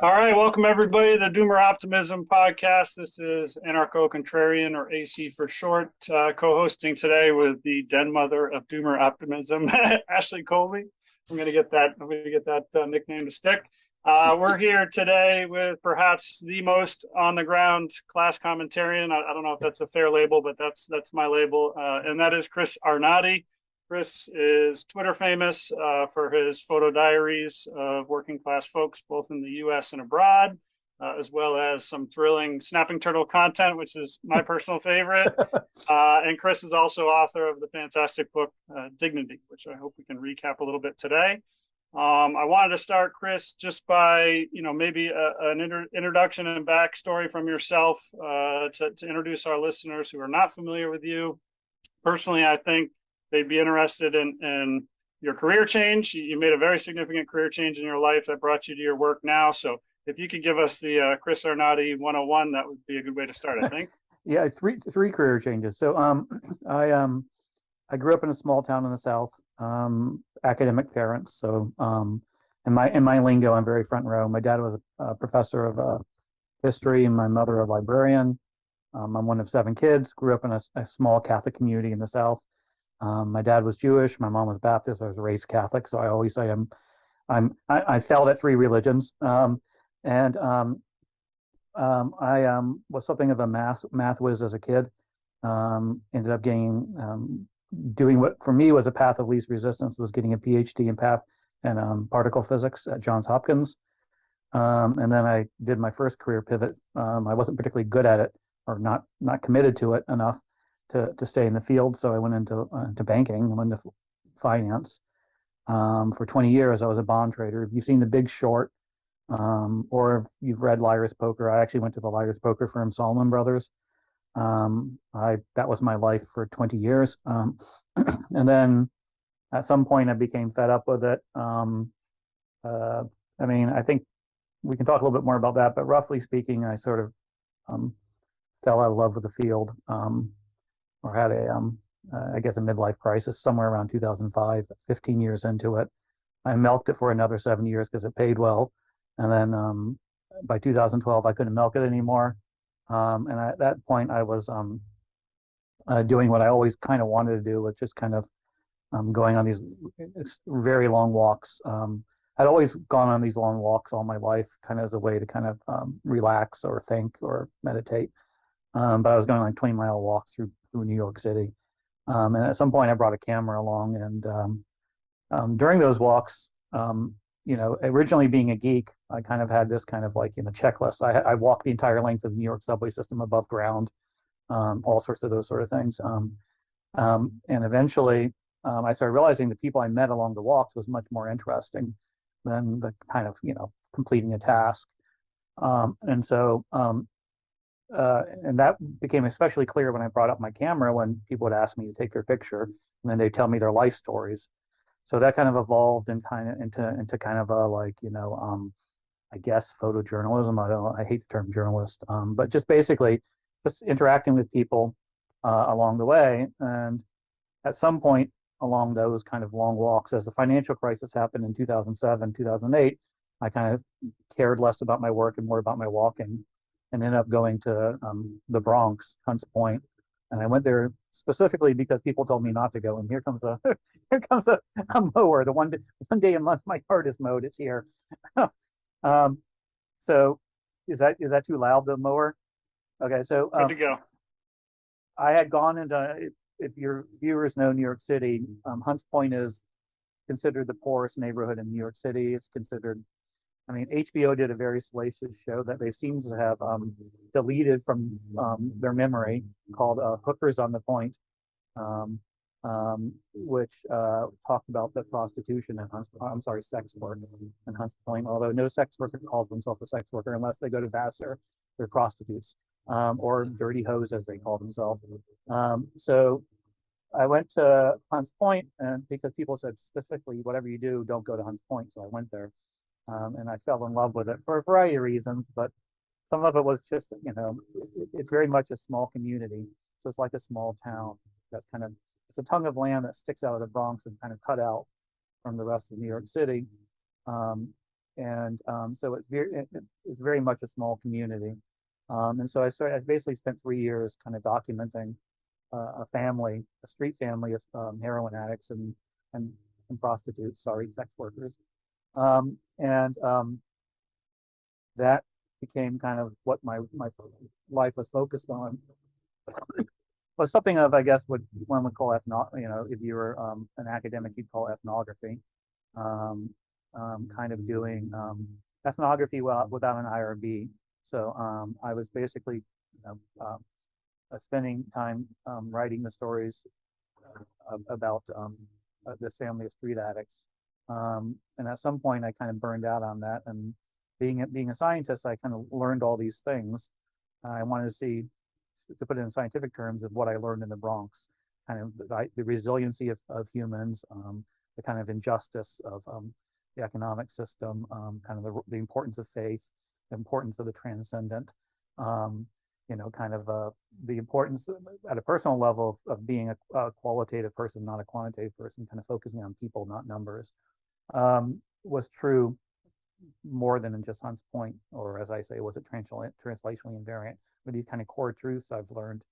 All right, welcome everybody to the Doomer Optimism podcast. This is Anarcho-contrarian, or AC for short, co-hosting today with the den mother of Doomer Optimism, Ashley Colby. I'm going to get that nickname to stick. We're here today with perhaps the most on-the-ground class commentarian. I don't know if that's a fair label, but that's my label, and that is Chris Arnade. Chris is Twitter famous for his photo diaries of working class folks, both in the US and abroad, as well as some thrilling snapping turtle content, which is my personal favorite. And Chris is also author of the fantastic book, Dignity, which I hope we can recap a little bit today. I wanted to start, Chris, just by, maybe an introduction and backstory from yourself to introduce our listeners who are not familiar with you. Personally, I think they'd be interested in your career change. You made a very significant career change in your life that brought you to your work now. So if you could give us the Chris Arnade 101, that would be a good way to start, I think. Yeah, three career changes. So I grew up in a small town in the South, academic parents. So in my lingo, I'm very front row. My dad was a professor of history and my mother a librarian. I'm one of 7 kids, grew up in a small Catholic community in the South. My dad was Jewish, my mom was Baptist, I was raised Catholic, so I always say I failed at 3 religions. I was something of a math whiz as a kid. Ended up doing what for me was a path of least resistance, was getting a PhD in particle physics at Johns Hopkins. And then I did my first career pivot. I wasn't particularly good at it, or not committed to it enough to stay in the field. So I went into banking. I went into finance. For 20 years, I was a bond trader. If you've seen The Big Short, or if you've read Liar's Poker, I actually went to the Liar's Poker firm, Salomon Brothers. That was my life for 20 years. And then at some point, I became fed up with it. I think we can talk a little bit more about that, but roughly speaking, I sort of fell out of love with the field. Or had I guess a midlife crisis somewhere around 2005, 15 years into it. I milked it for another 7 years because it paid well. And then by 2012, I couldn't milk it anymore. And at that point, I was doing what I always kind of wanted to do, which is kind of going on these very long walks. I'd always gone on these long walks all my life, kind of as a way to kind of relax or think or meditate. But I was going like 20-mile walks through New York City. And at some point I brought a camera along, and during those walks, originally being a geek, I kind of had this kind of like, checklist. I walked the entire length of the New York subway system above ground, all sorts of those sort of things. And eventually I started realizing the people I met along the walks was much more interesting than the kind of, completing a task. And that became especially clear when I brought up my camera, when people would ask me to take their picture, and then they'd tell me their life stories. So that kind of evolved into kind of I guess photojournalism. I hate the term journalist, but just basically just interacting with people along the way. And at some point along those kind of long walks, as the financial crisis happened in 2007, 2008, I kind of cared less about my work and more about my walking, and ended up going to the Bronx, Hunts Point. And I went there specifically because people told me not to go. And here comes a mower. The one day a month my yard is mowed. It's here. So is that too loud, the mower? Okay, so good to go. I had gone into, if your viewers know New York City, Hunts Point is considered the poorest neighborhood in New York City. It's considered, HBO did a very salacious show that they seem to have deleted from their memory, called Hookers on the Point, which talked about the prostitution and sex work in Hunts Point. Although no sex worker calls themselves a sex worker unless they go to Vassar, they're prostitutes, or dirty hoes as they call themselves. So I went to Hunts Point, and because people said specifically, whatever you do, don't go to Hunts Point. So I went there. And I fell in love with it for a variety of reasons, but some of it was just, it's very much a small community. So it's like a small town that's it's a tongue of land that sticks out of the Bronx and kind of cut out from the rest of New York City. and so it's very much a small community. And so I basically spent 3 years kind of documenting a street family of heroin addicts and, and prostitutes, sorry, sex workers. And that became kind of what my life was focused on. Was something of, I guess, what one would call if you were an academic, you'd call ethnography. Um, Kind of doing ethnography without an IRB. So I was basically, spending time writing the stories about this family of street addicts. And at some point, I kind of burned out on that. And being a scientist, I kind of learned all these things. I wanted to see, to put it in scientific terms, of what I learned in the Bronx, kind of the resiliency of humans, the kind of injustice of the economic system, kind of the importance of faith, the importance of the transcendent, kind of the importance at a personal level of being a qualitative person, not a quantitative person, kind of focusing on people, not numbers, was true more than in just Hunt's Point, or as I say, was it translationally invariant? But these kind of core truths I've learned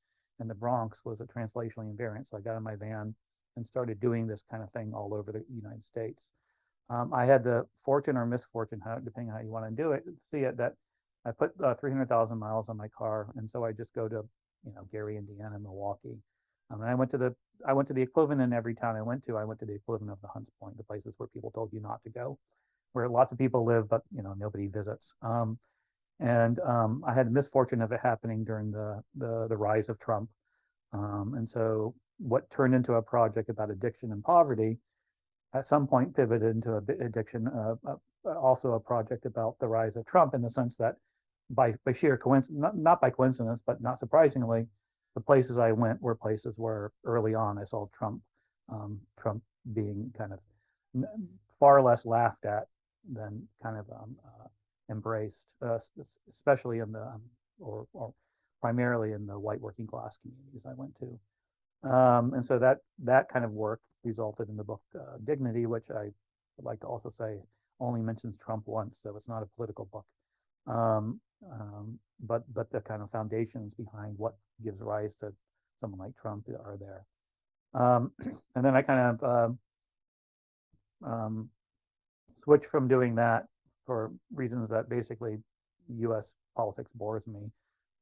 in the Bronx was it translationally invariant. So I got in my van and started doing this kind of thing all over the United States. I had the fortune or misfortune, depending on how you want to do it, see it, that I put 300,000 miles on my car, and so I just go to, Gary, Indiana, Milwaukee. And I went to the equivalent in every town I went to. I went to the equivalent of the Hunts Point, the places where people told you not to go, where lots of people live, but nobody visits. And I had the misfortune of it happening during the rise of Trump. And so what turned into a project about addiction and poverty at some point pivoted into addiction, also a project about the rise of Trump, in the sense that by sheer coincidence, not by coincidence, but not surprisingly, the places I went were places where early on I saw Trump being kind of far less laughed at than kind of embraced, especially in the or primarily in the white working class communities I went to. And so that kind of work resulted in the book Dignity, which I would like to also say only mentions Trump once, so it's not a political book. But the kind of foundations behind what gives rise to someone like Trump are there. And then I kind of switched from doing that for reasons that basically U.S. politics bores me,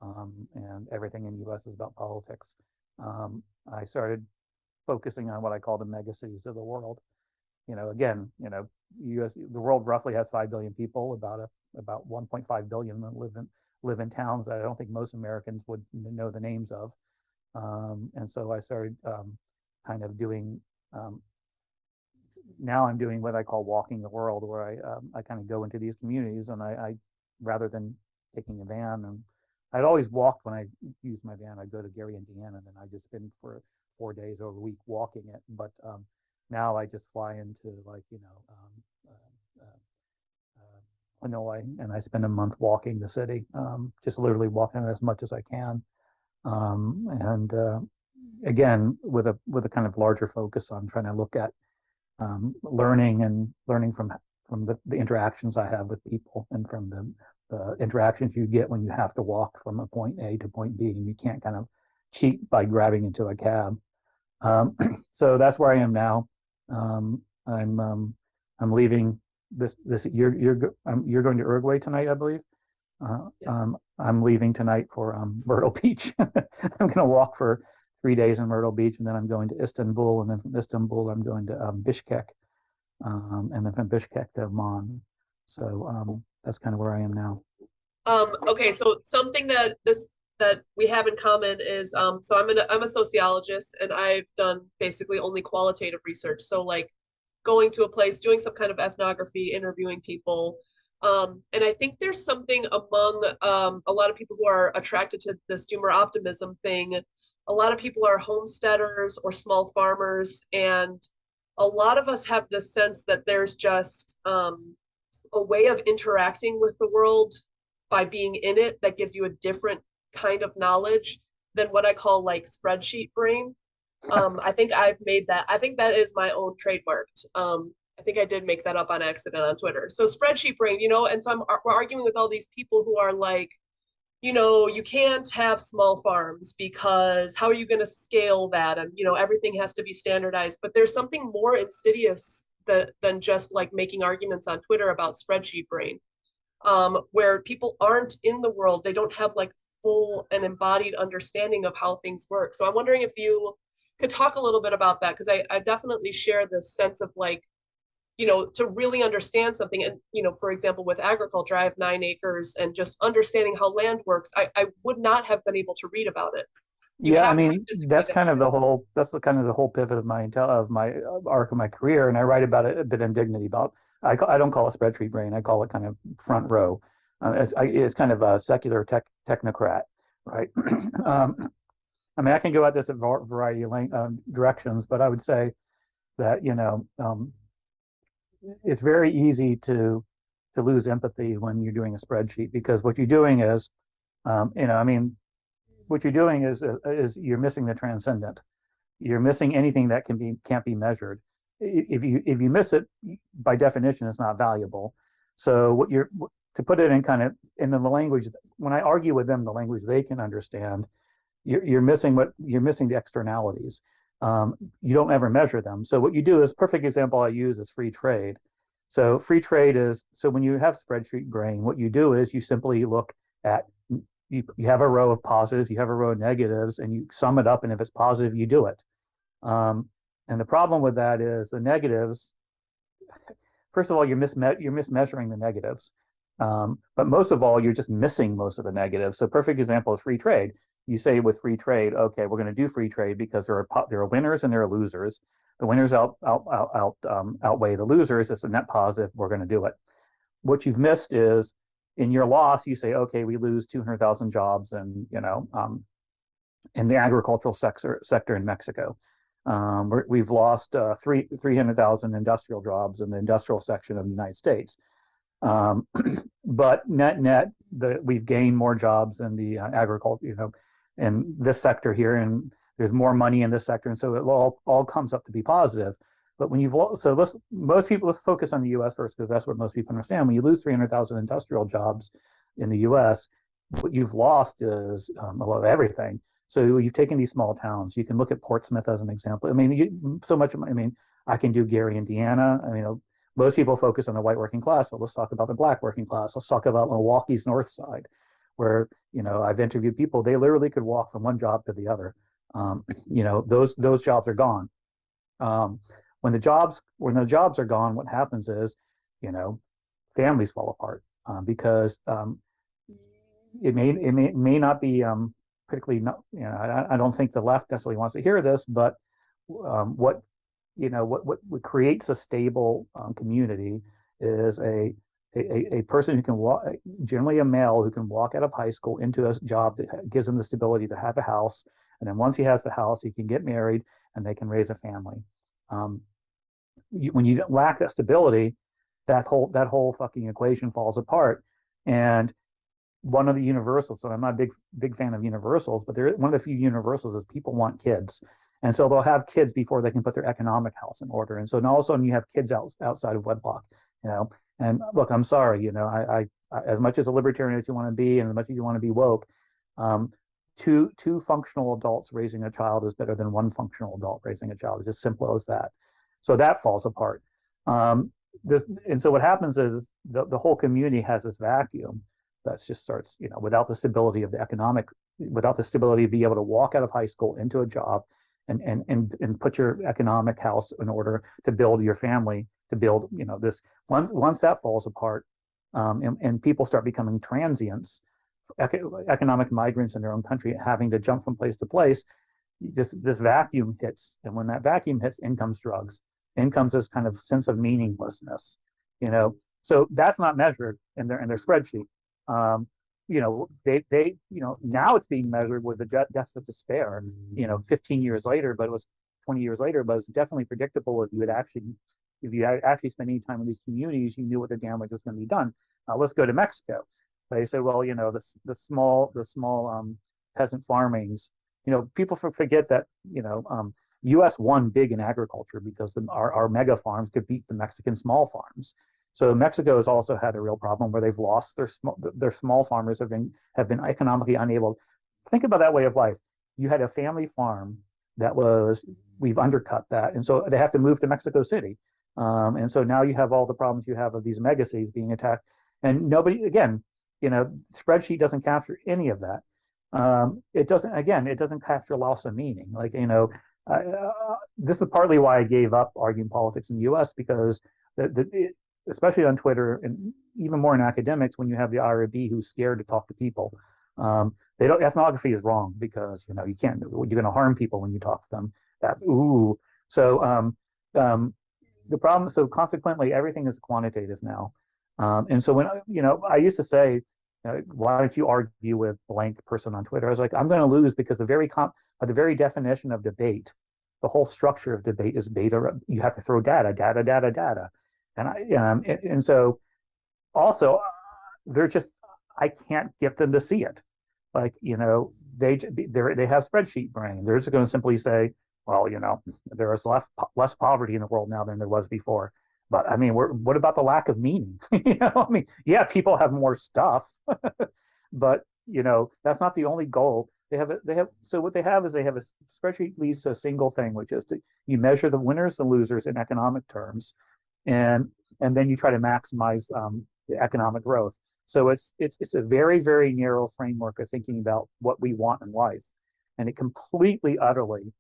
and everything in U.S. is about politics. I started focusing on what I call the mega cities of the world. U.S. the world roughly has 5 billion people. About 1.5 billion live in towns that I don't think most Americans would know the names of. And so I started kind of doing. Now I'm doing what I call walking the world, where I kind of go into these communities, and I rather than taking a van, and I'd always walked when I used my van. I'd go to Gary, Indiana, and then I just spend for 4 days over a week walking it. But now I just fly into Hanoi, and I spend a month walking the city, just literally walking as much as I can, and again with a kind of larger focus on trying to look at learning from the interactions I have with people, and from the interactions you get when you have to walk from a point A to point B, and you can't kind of cheat by grabbing into a cab. So that's where I am now. I'm leaving this you're going to Uruguay tonight, I believe. I'm leaving tonight for Myrtle Beach. I'm going to walk for 3 days in Myrtle Beach, and then I'm going to Istanbul, and then from Istanbul I'm going to Bishkek, and then from Bishkek to Amman. So that's kind of where I am now. Okay, so something that we have in common is so I'm a sociologist, and I've done basically only qualitative research. So like going to a place, doing some kind of ethnography, interviewing people. And I think there's something among a lot of people who are attracted to this doomer optimism thing. A lot of people are homesteaders or small farmers, and a lot of us have this sense that there's just a way of interacting with the world by being in it that gives you a different kind of knowledge than what I call like spreadsheet brain. I think I've made that. I think that is my own trademarked. I I think I did make that up on accident on Twitter. So spreadsheet brain, you know, and so we're arguing with all these people who are like, you know, you can't have small farms because how are you going to scale that? And, you know, everything has to be standardized. But there's something more insidious than just like making arguments on Twitter about spreadsheet brain, where people aren't in the world. They don't have like full and embodied understanding of how things work. So I'm wondering if you could talk a little bit about that, because I definitely share this sense of like, you know, to really understand something. And, you know, for example, with agriculture, I have 9 acres, and just understanding how land works, I would not have been able to read about it. You Yeah, I have to be mean, physically there. that's the kind of the whole pivot of my arc of my career, and I write about it a bit in Dignity about. I don't call it spreadsheet brain. I call it kind of front row. It's kind of a secular technocrat, right? I mean, I can go at this in a variety of directions, but I would say that, you know, it's very easy to lose empathy when you're doing a spreadsheet, because what you're doing is, you know, I mean, what you're doing is you're missing the transcendent. You're missing anything that can't be measured. If you miss it, by definition, it's not valuable. So what you're to put it in kind of in the language, when I argue with them, the language they can understand, you're missing the externalities. You don't ever measure them. So what you do is, perfect example I use is free trade. So free trade is, so when you have spreadsheet brain, what you do is you simply look at, you have a row of positives, you have a row of negatives, and you sum it up. And if it's positive, you do it. And the problem with that is the negatives. First of all, you're mismeasuring the negatives. But most of all, you're just missing most of the negatives. So perfect example is free trade. You say with free trade, okay, we're going to do free trade because there are winners and there are losers. The winners outweigh the losers. It's a net positive. We're going to do it. What you've missed is, in your loss, you say, okay, we lose 200,000 jobs, and in the agricultural sector in Mexico. We've lost 300,000 industrial jobs in the industrial section of the United States. But net, we've gained more jobs in the agriculture, in this sector here, and there's more money in this sector, and so it all comes up to be positive. But when let's focus on the U.S. first, because that's what most people understand. When you lose 300,000 industrial jobs in the U.S., what you've lost is a lot of everything. So you've taken these small towns. You can look at Portsmouth as an example. I mean, I can do Gary, Indiana. I mean, most people focus on the white working class, but let's talk about the black working class. Let's talk about Milwaukee's north side, where, I've interviewed people. They literally could walk from one job to the other. Those jobs are gone. When the jobs are gone, what happens is, families fall apart, because it may not be particularly not. I don't think the left necessarily wants to hear this, but what creates a stable community is a person who can walk, generally a male who can walk out of high school into a job that gives him the stability to have a house, and then once he has the house, he can get married and they can raise a family. When you lack that stability, that whole fucking equation falls apart. And one of the universals, so I'm not a big fan of universals, but one of the few universals is people want kids. And so they'll have kids before they can put their economic house in order. And so now all of a sudden you have kids outside of wedlock, And look, I'm sorry, I as much as a libertarian as you want to be, and as much as you want to be woke, two functional adults raising a child is better than one functional adult raising a child. It's as simple as that. So that falls apart. And so what happens is the whole community has this vacuum that just starts, without the stability of without the stability to be able to walk out of high school into a job and put your economic house in order to build your family, to build, this. Once that falls apart, and people start becoming transients, economic migrants in their own country, having to jump from place to place, this vacuum hits. And when that vacuum hits, in comes drugs. In comes this kind of sense of meaninglessness, So that's not measured in their spreadsheet. They now it's being measured with the death of despair, 15 years later, but it was 20 years later, but it's definitely predictable. If you had actually spent any time in these communities, you knew what the damage was going to be done. Let's go to Mexico. They say, well, the small peasant farmings, people forget that, U.S. won big in agriculture because our mega farms could beat the Mexican small farms. So Mexico has also had a real problem where they've lost their small farmers have been economically unable. Think about that way of life. You had a family farm that we've undercut that, and so they have to move to Mexico City. And so now you have all the problems you have of these mega cities being attacked, and nobody, again, spreadsheet doesn't capture any of that. It doesn't capture loss of meaning. Like, this is partly why I gave up arguing politics in the U.S. because especially on Twitter and even more in academics, when you have the IRB who's scared to talk to people, ethnography is wrong because you can't, you're going to harm people when you talk to them. The problem. So consequently, everything is quantitative now, and so when I used to say, why don't you argue with blank person on Twitter? I was like, I'm going to lose because the very definition of debate, the whole structure of debate is data. You have to throw data, and so also they're just, I can't get them to see it. Like, they have spreadsheet brain. They're just going to simply say, well, there is less poverty in the world now than there was before. But I mean, what about the lack of meaning? I mean, yeah, people have more stuff, but that's not the only goal. So what they have is they have a spreadsheet leads to a single thing, which is you measure the winners and losers in economic terms, and then you try to maximize the economic growth. So it's a very, very narrow framework of thinking about what we want in life, and it completely, utterly,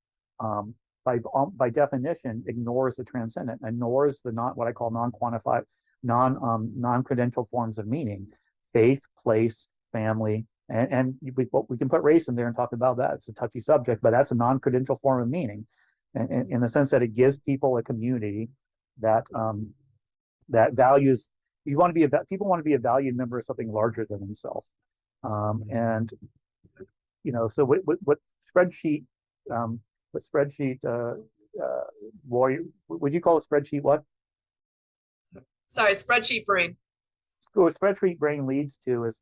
by definition, ignores the transcendent, ignores what I call non-quantified, non-credential forms of meaning, faith, place, family, and we can put race in there and talk about that. It's a touchy subject, but that's a non-credential form of meaning, in the sense that it gives people a community that values. People want to be a valued member of something larger than themselves, and so what spreadsheet. What spreadsheet warrior would you call a spreadsheet what? Sorry, spreadsheet brain. What spreadsheet brain leads to is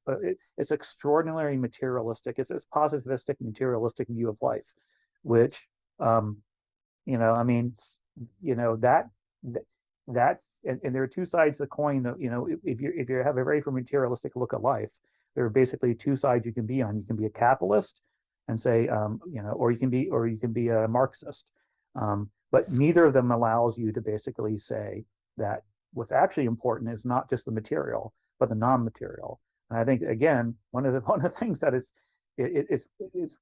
it's extraordinarily materialistic. It's this positivistic, materialistic view of life, which I mean, that's and there are two sides of the coin. That if you have a very materialistic look at life, there are basically two sides you can be on. You can be a capitalist and say, or you can be a Marxist, but neither of them allows you to basically say that what's actually important is not just the material, but the non-material. And I think, again, one of the things that it's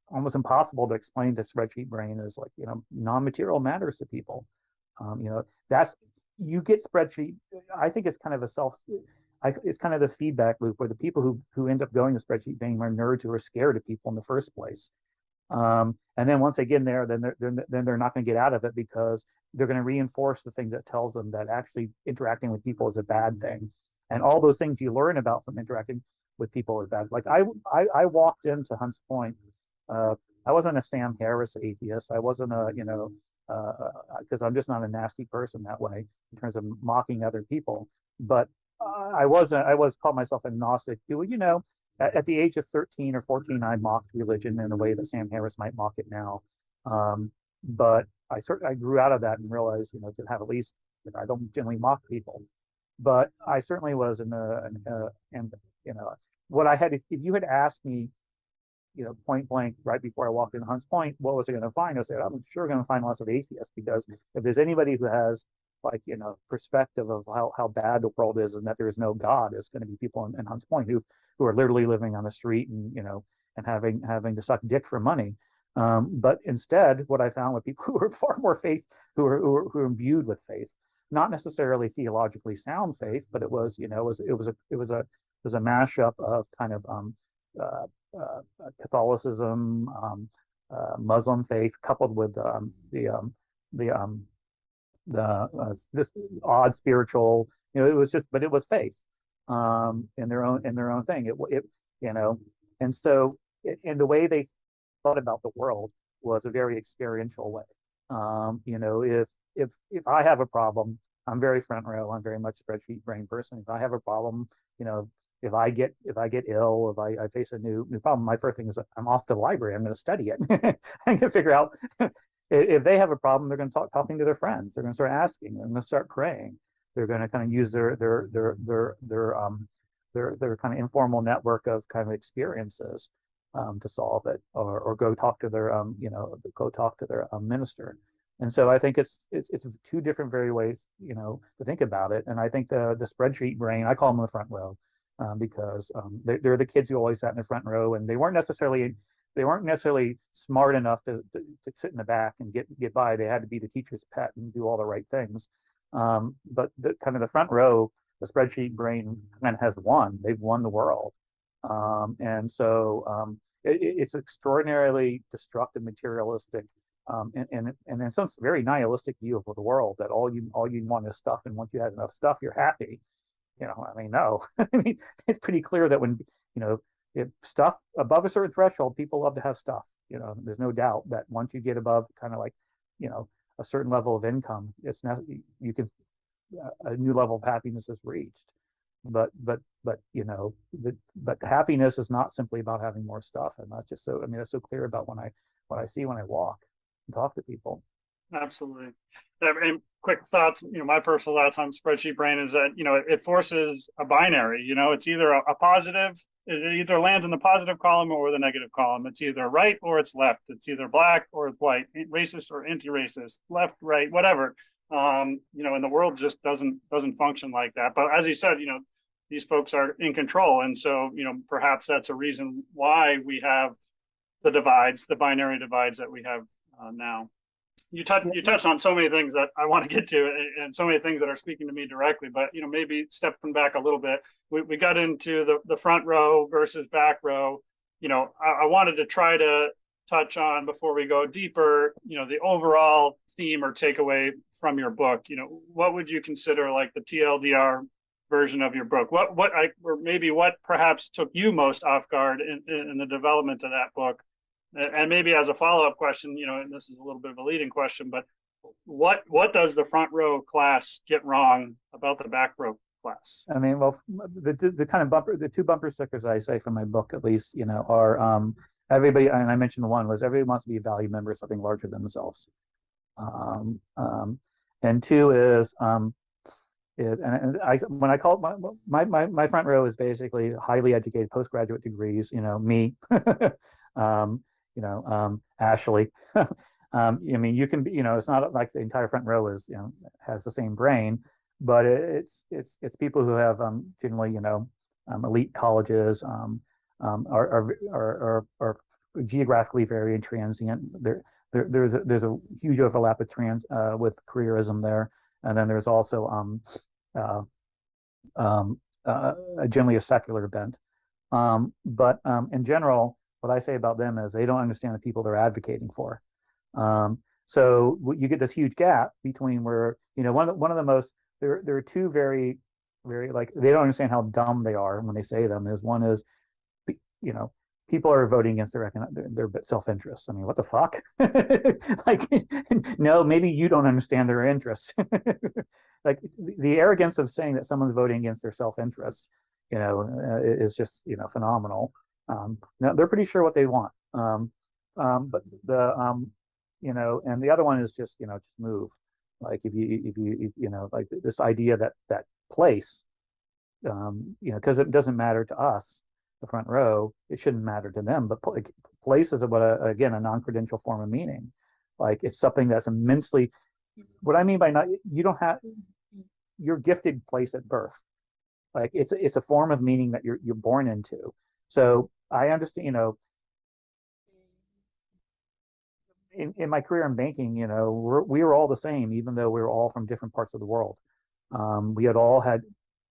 almost impossible to explain to spreadsheet brain is, like, non-material matters to people. That's, you get spreadsheet. I think it's kind of it's kind of this feedback loop where the people who end up going to spreadsheet brain are nerds who are scared of people in the first place. And then once they get in there, then they're not going to get out of it because they're going to reinforce the thing that tells them that actually interacting with people is a bad thing, and all those things you learn about from interacting with people is bad. Like I walked into Hunts Point. I wasn't a Sam Harris atheist. I wasn't because I'm just not a nasty person that way in terms of mocking other people. But I was called myself a Gnostic. At the age of 13 or 14, I mocked religion in a way that Sam Harris might mock it now. But I grew out of that and realized, to have at least, I don't generally mock people. But I certainly was what I had, if you had asked me, point blank right before I walked into Hunts Point, what was I going to find? I said, I'm sure going to find lots of atheists, because if there's anybody who has, like, perspective of how bad the world is and that there is no God, it's going to be people in Hunts Point who are literally living on the street and and having to suck dick for money. But instead, what I found with people who are far more faith, who are imbued with faith, not necessarily theologically sound faith, but it was a mashup of kind of Catholicism, Muslim faith, coupled with this odd spiritual, it was just, but it was faith, in their own thing. And so and the way they thought about the world was a very experiential way. If I have a problem, I'm very front row. I'm very much spreadsheet brain person. If I have a problem, if I get ill, if I face a new problem, my first thing is I'm off to the library. I'm going to study it. I'm going to figure out. if they have a problem, they're going to start talking to their friends. They're going to start asking. They're going to start praying. They're going to kind of use their kind of informal network of kind of experiences to solve it, or go talk to their go talk to their minister. And so I think it's two different very ways to think about it. And I think the spreadsheet brain, I call them the front row, because they're the kids who always sat in the front row, and they weren't necessarily smart enough to sit in the back and get by. They had to be the teacher's pet and do all the right things. But the kind of the front row, the spreadsheet brain kind of has won. They've won the world. And so it's extraordinarily destructive, materialistic, and in some very nihilistic view of the world, that all you want is stuff, and once you have enough stuff, you're happy. I mean, no. I mean, it's pretty clear that when if stuff above a certain threshold, people love to have stuff. There's no doubt that once you get above kind of like a certain level of income, it's not, you can a new level of happiness is reached. But happiness is not simply about having more stuff, and that's just so. I mean, that's so clear about what I see when I walk and talk to people. Absolutely. And quick thoughts, my personal thoughts on spreadsheet brain is that, it forces a binary, it's either a positive, it either lands in the positive column or the negative column. It's either right or it's left. It's either black or it's white, racist or anti-racist, left, right, whatever. And the world just doesn't function like that. But as you said, these folks are in control. And so, perhaps that's a reason why we have the binary divides that we have now. You touched on so many things that I want to get to, and so many things that are speaking to me directly. But maybe stepping back a little bit, we got into the front row versus back row. I wanted to try to touch on, before we go deeper, the overall theme or takeaway from your book. What would you consider like the TLDR version of your book? What perhaps took you most off guard in the development of that book? And maybe as a follow-up question, and this is a little bit of a leading question, but what does the front row class get wrong about the back row class? I mean, well, the two bumper stickers I say from my book, at least, are everybody, and I mentioned one was everybody wants to be a value member of something larger than themselves. And two is, when I call it my front row is basically highly educated postgraduate degrees, me. Ashley. I mean, you can be, it's not like the entire front row is, has the same brain, but it's people who have generally, elite colleges, are geographically very transient. There's a huge overlap with careerism there, and then there's also generally a secular bent. But in general, what I say about them is they don't understand the people they're advocating for. So you get this huge gap between where, one of the most, there are two very, very, like, they don't understand how dumb they are when they say them. One is, people are voting against their self-interest. I mean, what the fuck? Like, no, maybe you don't understand their interests. Like the arrogance of saying that someone's voting against their self-interest, is just, phenomenal. No, they're pretty sure what they want. But and the other one is just move. Like if you like this idea that place, because it doesn't matter to us, the front row, it shouldn't matter to them. But place is again a non-credential form of meaning. Like it's something that's immensely. What I mean by you're gifted place at birth. Like it's a form of meaning that you're born into. So I understand, in my career in banking, we were all the same, even though we were all from different parts of the world. We had all had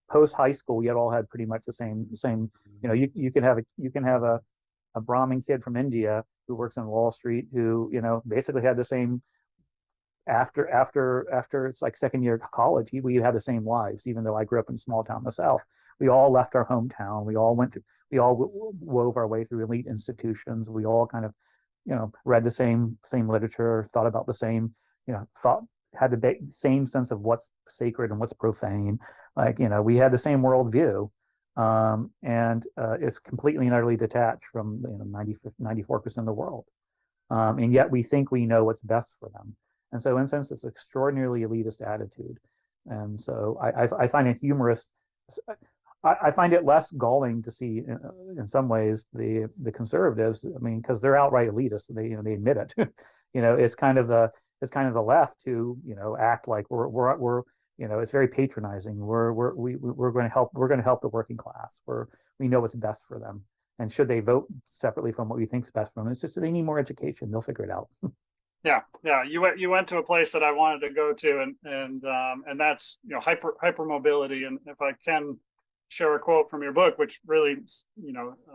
post high school. We had all had pretty much the same. You can have a Brahmin kid from India who works on Wall Street who basically had the same. After it's like second year of college, we had the same lives, even though I grew up in a small town in the South. We all left our hometown. We all wove our way through elite institutions. We all kind of, read the same literature, thought about the same, had the same sense of what's sacred and what's profane. Like, we had the same worldview, and it's completely and utterly detached from 94% of the world. and yet we think we know what's best for them. And so, in a sense, it's an extraordinarily elitist attitude. And so, I find it humorous. I find it less galling to see, in some ways, the conservatives. I mean, because they're outright elitists, and they admit it. It's kind of the left who act like we're it's very patronizing. We're going to help. We're going to help the working class. We know what's best for them. And should they vote separately from what we think is best for them, it's just that they need more education. They'll figure it out. Yeah, yeah. You went to a place that I wanted to go to, and that's hypermobility. And if I can share a quote from your book, which really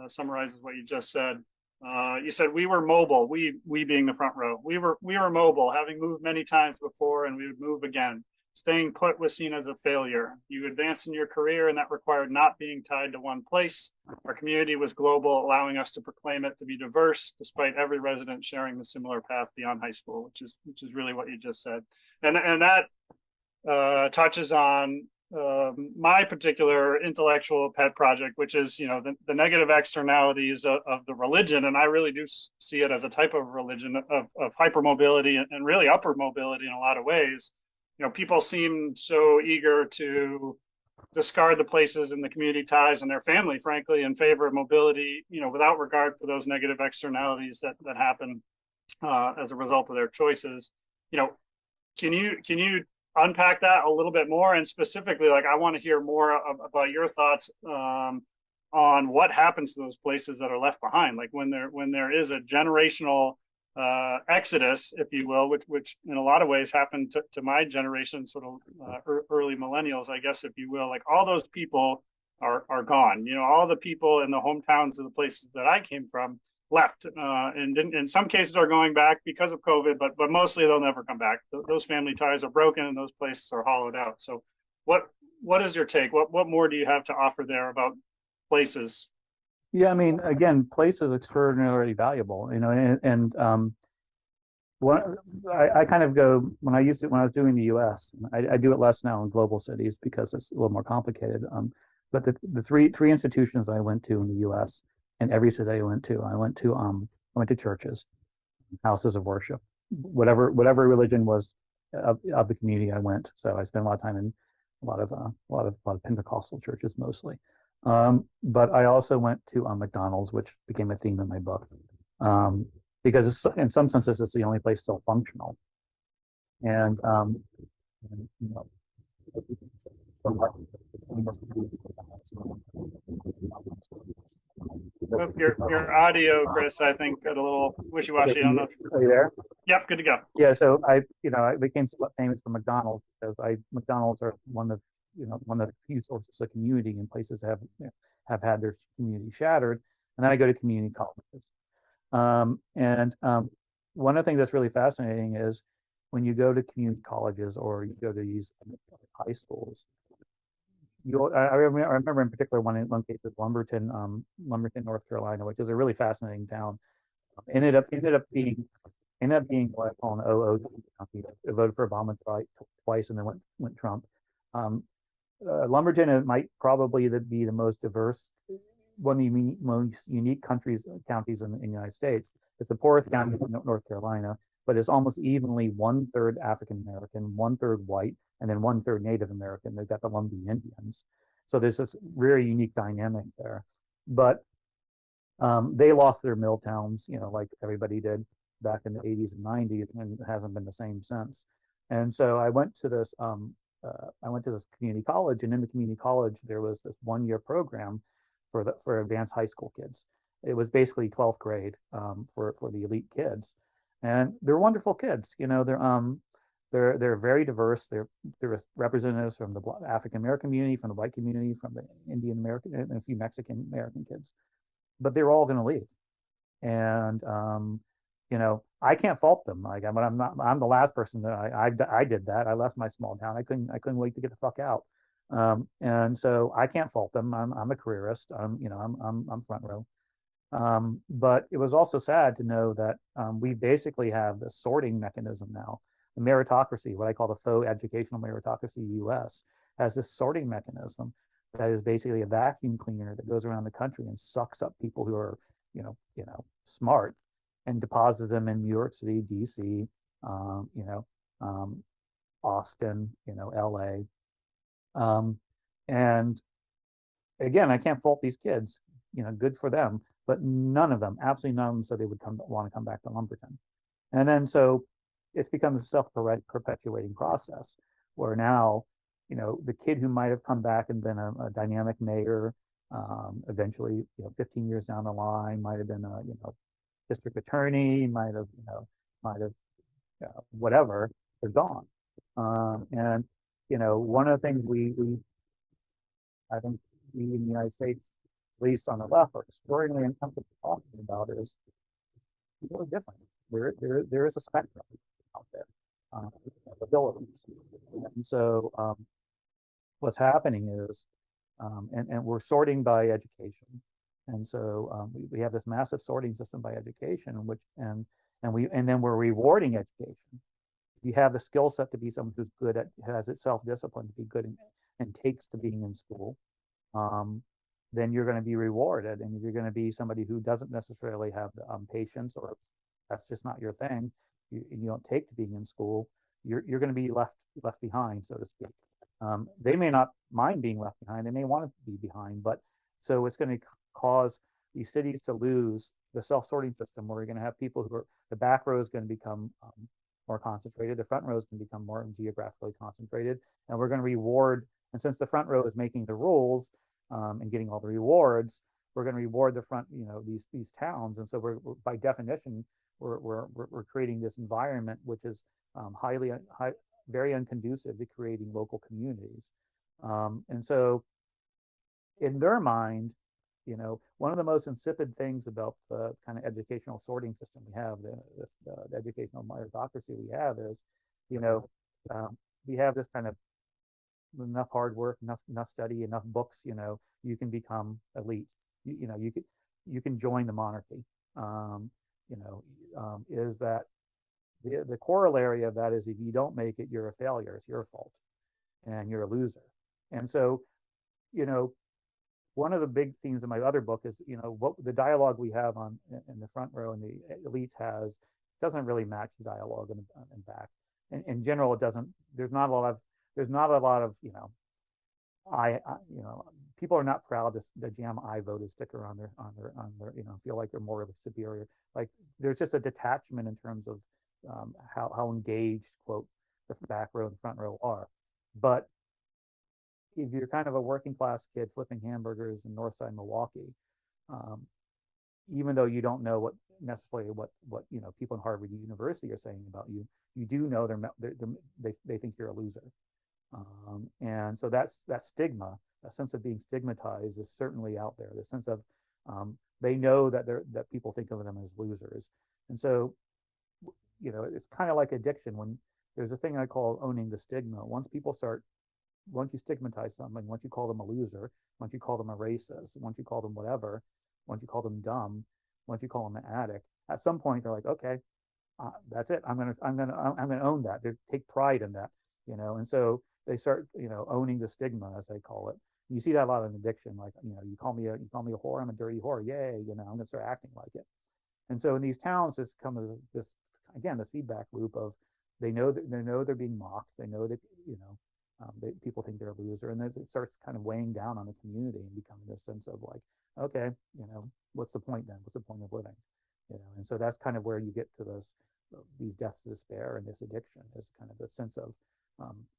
summarizes what you just said. You said we were mobile. We being the front row. We were mobile, having moved many times before, and we would move again. Staying put was seen as a failure. You advanced in your career, and that required not being tied to one place. Our community was global, allowing us to proclaim it to be diverse, despite every resident sharing the similar path beyond high school, which is really what you just said, and that touches on my particular intellectual pet project, which is the negative externalities of the religion, and I really do see it as a type of religion of hypermobility and really upward mobility in a lot of ways. People seem so eager to discard the places and the community ties and their family, frankly, in favor of mobility, without regard for those negative externalities that happen as a result of their choices. Can you unpack that a little bit more? And specifically, I want to hear more about your thoughts on what happens to those places that are left behind, like when there is a generational exodus, if you will, which in a lot of ways happened to my generation, sort of early millennials, I guess, if you will. Like all those people are gone. All the people in the hometowns of the places that I came from left, and in some cases are going back because of COVID, but mostly they'll never come back. Those family ties are broken, and those places are hollowed out. So, what is your take? What more do you have to offer there about places? Yeah, I mean, again, place is extraordinarily valuable, and I kind of go when I was doing the U.S. I do it less now in global cities because it's a little more complicated. But the three institutions I went to in the U.S. and every city I went to churches, houses of worship, whatever religion was of the community I went. So I spent a lot of time in a lot of Pentecostal churches mostly. But I also went to McDonald's, which became a theme in my book, because in some senses it's the only place still functional. And Your audio, Chris, I think got a little wishy-washy. I don't know. Are you there? Yep, good to go. Yeah, so I became famous for McDonald's because McDonald's are one of the few sources of community in places that have had their community shattered. And then I go to community colleges. One of the things that's really fascinating is when you go to community colleges or you go to these high schools. I remember in particular one case is Lumberton, North Carolina, which is a really fascinating town. Ended up being what I call an OO county. It voted for Obama twice and then went Trump. Lumberton might probably be the most diverse, one of the most unique counties in the United States. It's the poorest county in North Carolina, but it's almost evenly 1/3 African American, 1/3 white, and then 1/3 Native American. They've got the Lumbee Indians. So there's this very unique dynamic there. But they lost their mill towns, like everybody did back in the 80s and 90s, and it hasn't been the same since. And so I went to this community college, and in the community college there was this 1-year program for advanced high school kids. It was basically 12th grade for the elite kids, and they're wonderful kids. They're very diverse. They're representatives from the African American community, from the white community, from the Indian American, and a few Mexican American kids. But they're all going to leave, and I can't fault them. Like, I'm the last person that I did that. I left my small town. I couldn't wait to get the fuck out. And so I can't fault them. I'm a careerist. I'm front row. But it was also sad to know that we basically have this sorting mechanism now. The meritocracy, what I call the faux educational meritocracy U.S., has this sorting mechanism that is basically a vacuum cleaner that goes around the country and sucks up people who are, smart and deposited them in New York City, DC, you know, Austin, you know, LA. And again, I can't fault these kids, you know, good for them, but none of them, absolutely none of them said they would want to come back to Lumberton. And then so it's become a self-perpetuating process where now, you know, the kid who might have come back and been a dynamic mayor, eventually, you know, 15 years down the line, might have been a, you know, district attorney, might have, whatever, is gone. And, you know, one of the things I think we in the United States, at least on the left, are extraordinarily uncomfortable talking about is really different. There is a spectrum out there of abilities. And so what's happening is, and we're sorting by education. And so we have this massive sorting system by education, and then we're rewarding education. If you have the skill set to be someone who's good at, has its self-discipline to be good and takes to being in school, then you're going to be rewarded. And if you're going to be somebody who doesn't necessarily have the patience, or that's just not your thing, you don't take to being in school, you're going to be left behind, so to speak. They may not mind being left behind, they may want to be behind, but so it's going to cause these cities to lose the self-sorting system, where you're going to have people who are, the back row is going to become more concentrated, the front row is going to become more geographically concentrated, and we're going to reward, and since the front row is making the rules and getting all the rewards, we're going to reward the front, you know, these towns. And so we're by definition, we're creating this environment which is very unconducive to creating local communities. And so in their mind, you know, one of the most insipid things about the kind of educational sorting system we have, the educational meritocracy we have is, you know, we have this kind of enough hard work, enough study, enough books, you know, you can become elite. You know, you can join the monarchy. You know, is that the corollary of that is if you don't make it, you're a failure. It's your fault, and you're a loser. And so, you know, one of the big themes in my other book is, you know, what the dialogue we have in the front row and the elites doesn't really match the dialogue in back. In general, it doesn't. There's not a lot of you know, you know, people are not proud to jam I voted sticker on their you know, feel like they're more of a superior. Like there's just a detachment in terms of how engaged, quote, the back row and the front row are. But if you're kind of a working class kid flipping hamburgers in Northside Milwaukee, even though you don't know necessarily what you know, people in Harvard University are saying about you, you do know they think you're a loser. And so that stigma, that sense of being stigmatized, is certainly out there. The sense of they know that people think of them as losers. And so, you know, it's kind of like addiction. When there's a thing I call owning the stigma. Once you stigmatize something, once you call them a loser, once you call them a racist, once you call them whatever, once you call them dumb, once you call them an addict, at some point they're like, okay, that's it. I'm gonna own that. They take pride in that, you know. And so they start, you know, owning the stigma, as they call it. You see that a lot in addiction. Like, you know, you call me a whore, I'm a dirty whore. Yay, you know, I'm gonna start acting like it. And so in these towns, it's come to this feedback loop of they know they're being mocked. They know that, you know, people think they're a loser, and then it starts kind of weighing down on the community and becoming this sense of like, okay, you know, what's the point then? What's the point of living? You know, and so that's kind of where you get to these deaths of despair and this addiction is kind of the sense of,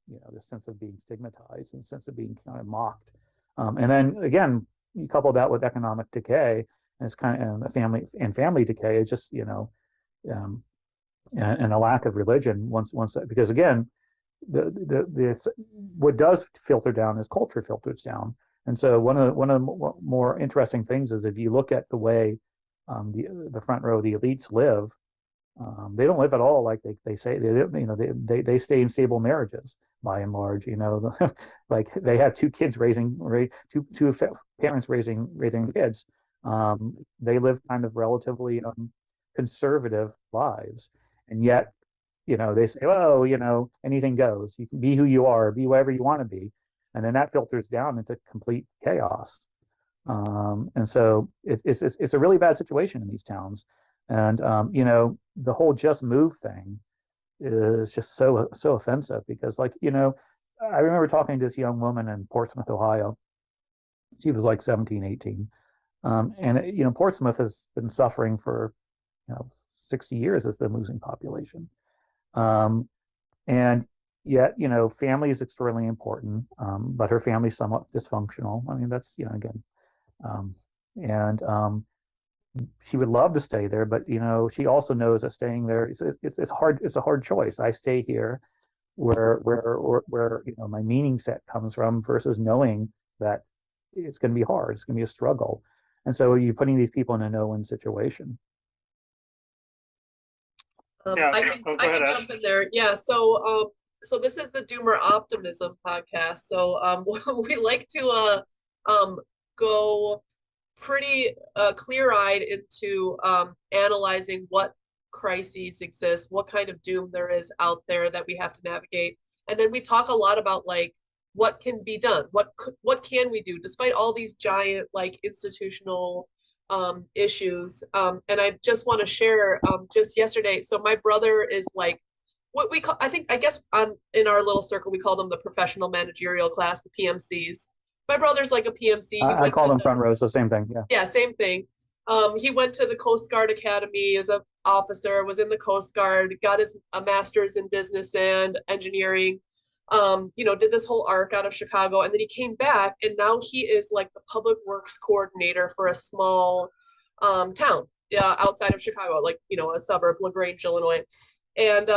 you know, this sense of being stigmatized and sense of being kind of mocked. And then again, you couple that with economic decay, and it's kind of family decay. It's just, you know, and a lack of religion once because again, what does filter down is culture filters down. And so one of the more interesting things is if you look at the way the front row, the elites live, they don't live at all like they say. They stay in stable marriages by and large. You know, like they have two parents raising kids. They live kind of relatively conservative lives, and yet, you know, they say, oh, you know, anything goes. You can be who you are, be whatever you want to be, and then that filters down into complete chaos. And so it's a really bad situation in these towns. And the whole just move thing is just so offensive because, like, I remember talking to this young woman in Portsmouth, Ohio. She was like 17, 18. And Portsmouth has been suffering for 60 years. It's been losing population. Um, and yet, family is extremely important, but her family's somewhat dysfunctional. I mean, that's, again, um, and she would love to stay there, but she also knows that staying there it's hard. It's a hard choice. I stay here where my meaning set comes from versus knowing that it's going to be hard. It's going to be a struggle, and so you're putting these people in a no-win situation. Yeah, I can jump in there. Yeah, so this is the Doomer Optimism podcast. So we like to go pretty clear-eyed into analyzing what crises exist, what kind of doom there is out there that we have to navigate, and then we talk a lot about like what can be done, what can we do despite all these giant like institutional issues. And I just want to share just yesterday. So my brother is like what we call, I guess in our little circle we call them the professional managerial class, the PMCs. My brother's like a PMC. I call them front row, so same thing. Yeah. Yeah, same thing. He went to the Coast Guard Academy as an officer, was in the Coast Guard, got his a master's in business and engineering. Did this whole arc out of Chicago, and then he came back, and now he is like the public works coordinator for a small town outside of Chicago, like a suburb, LaGrange, Illinois, and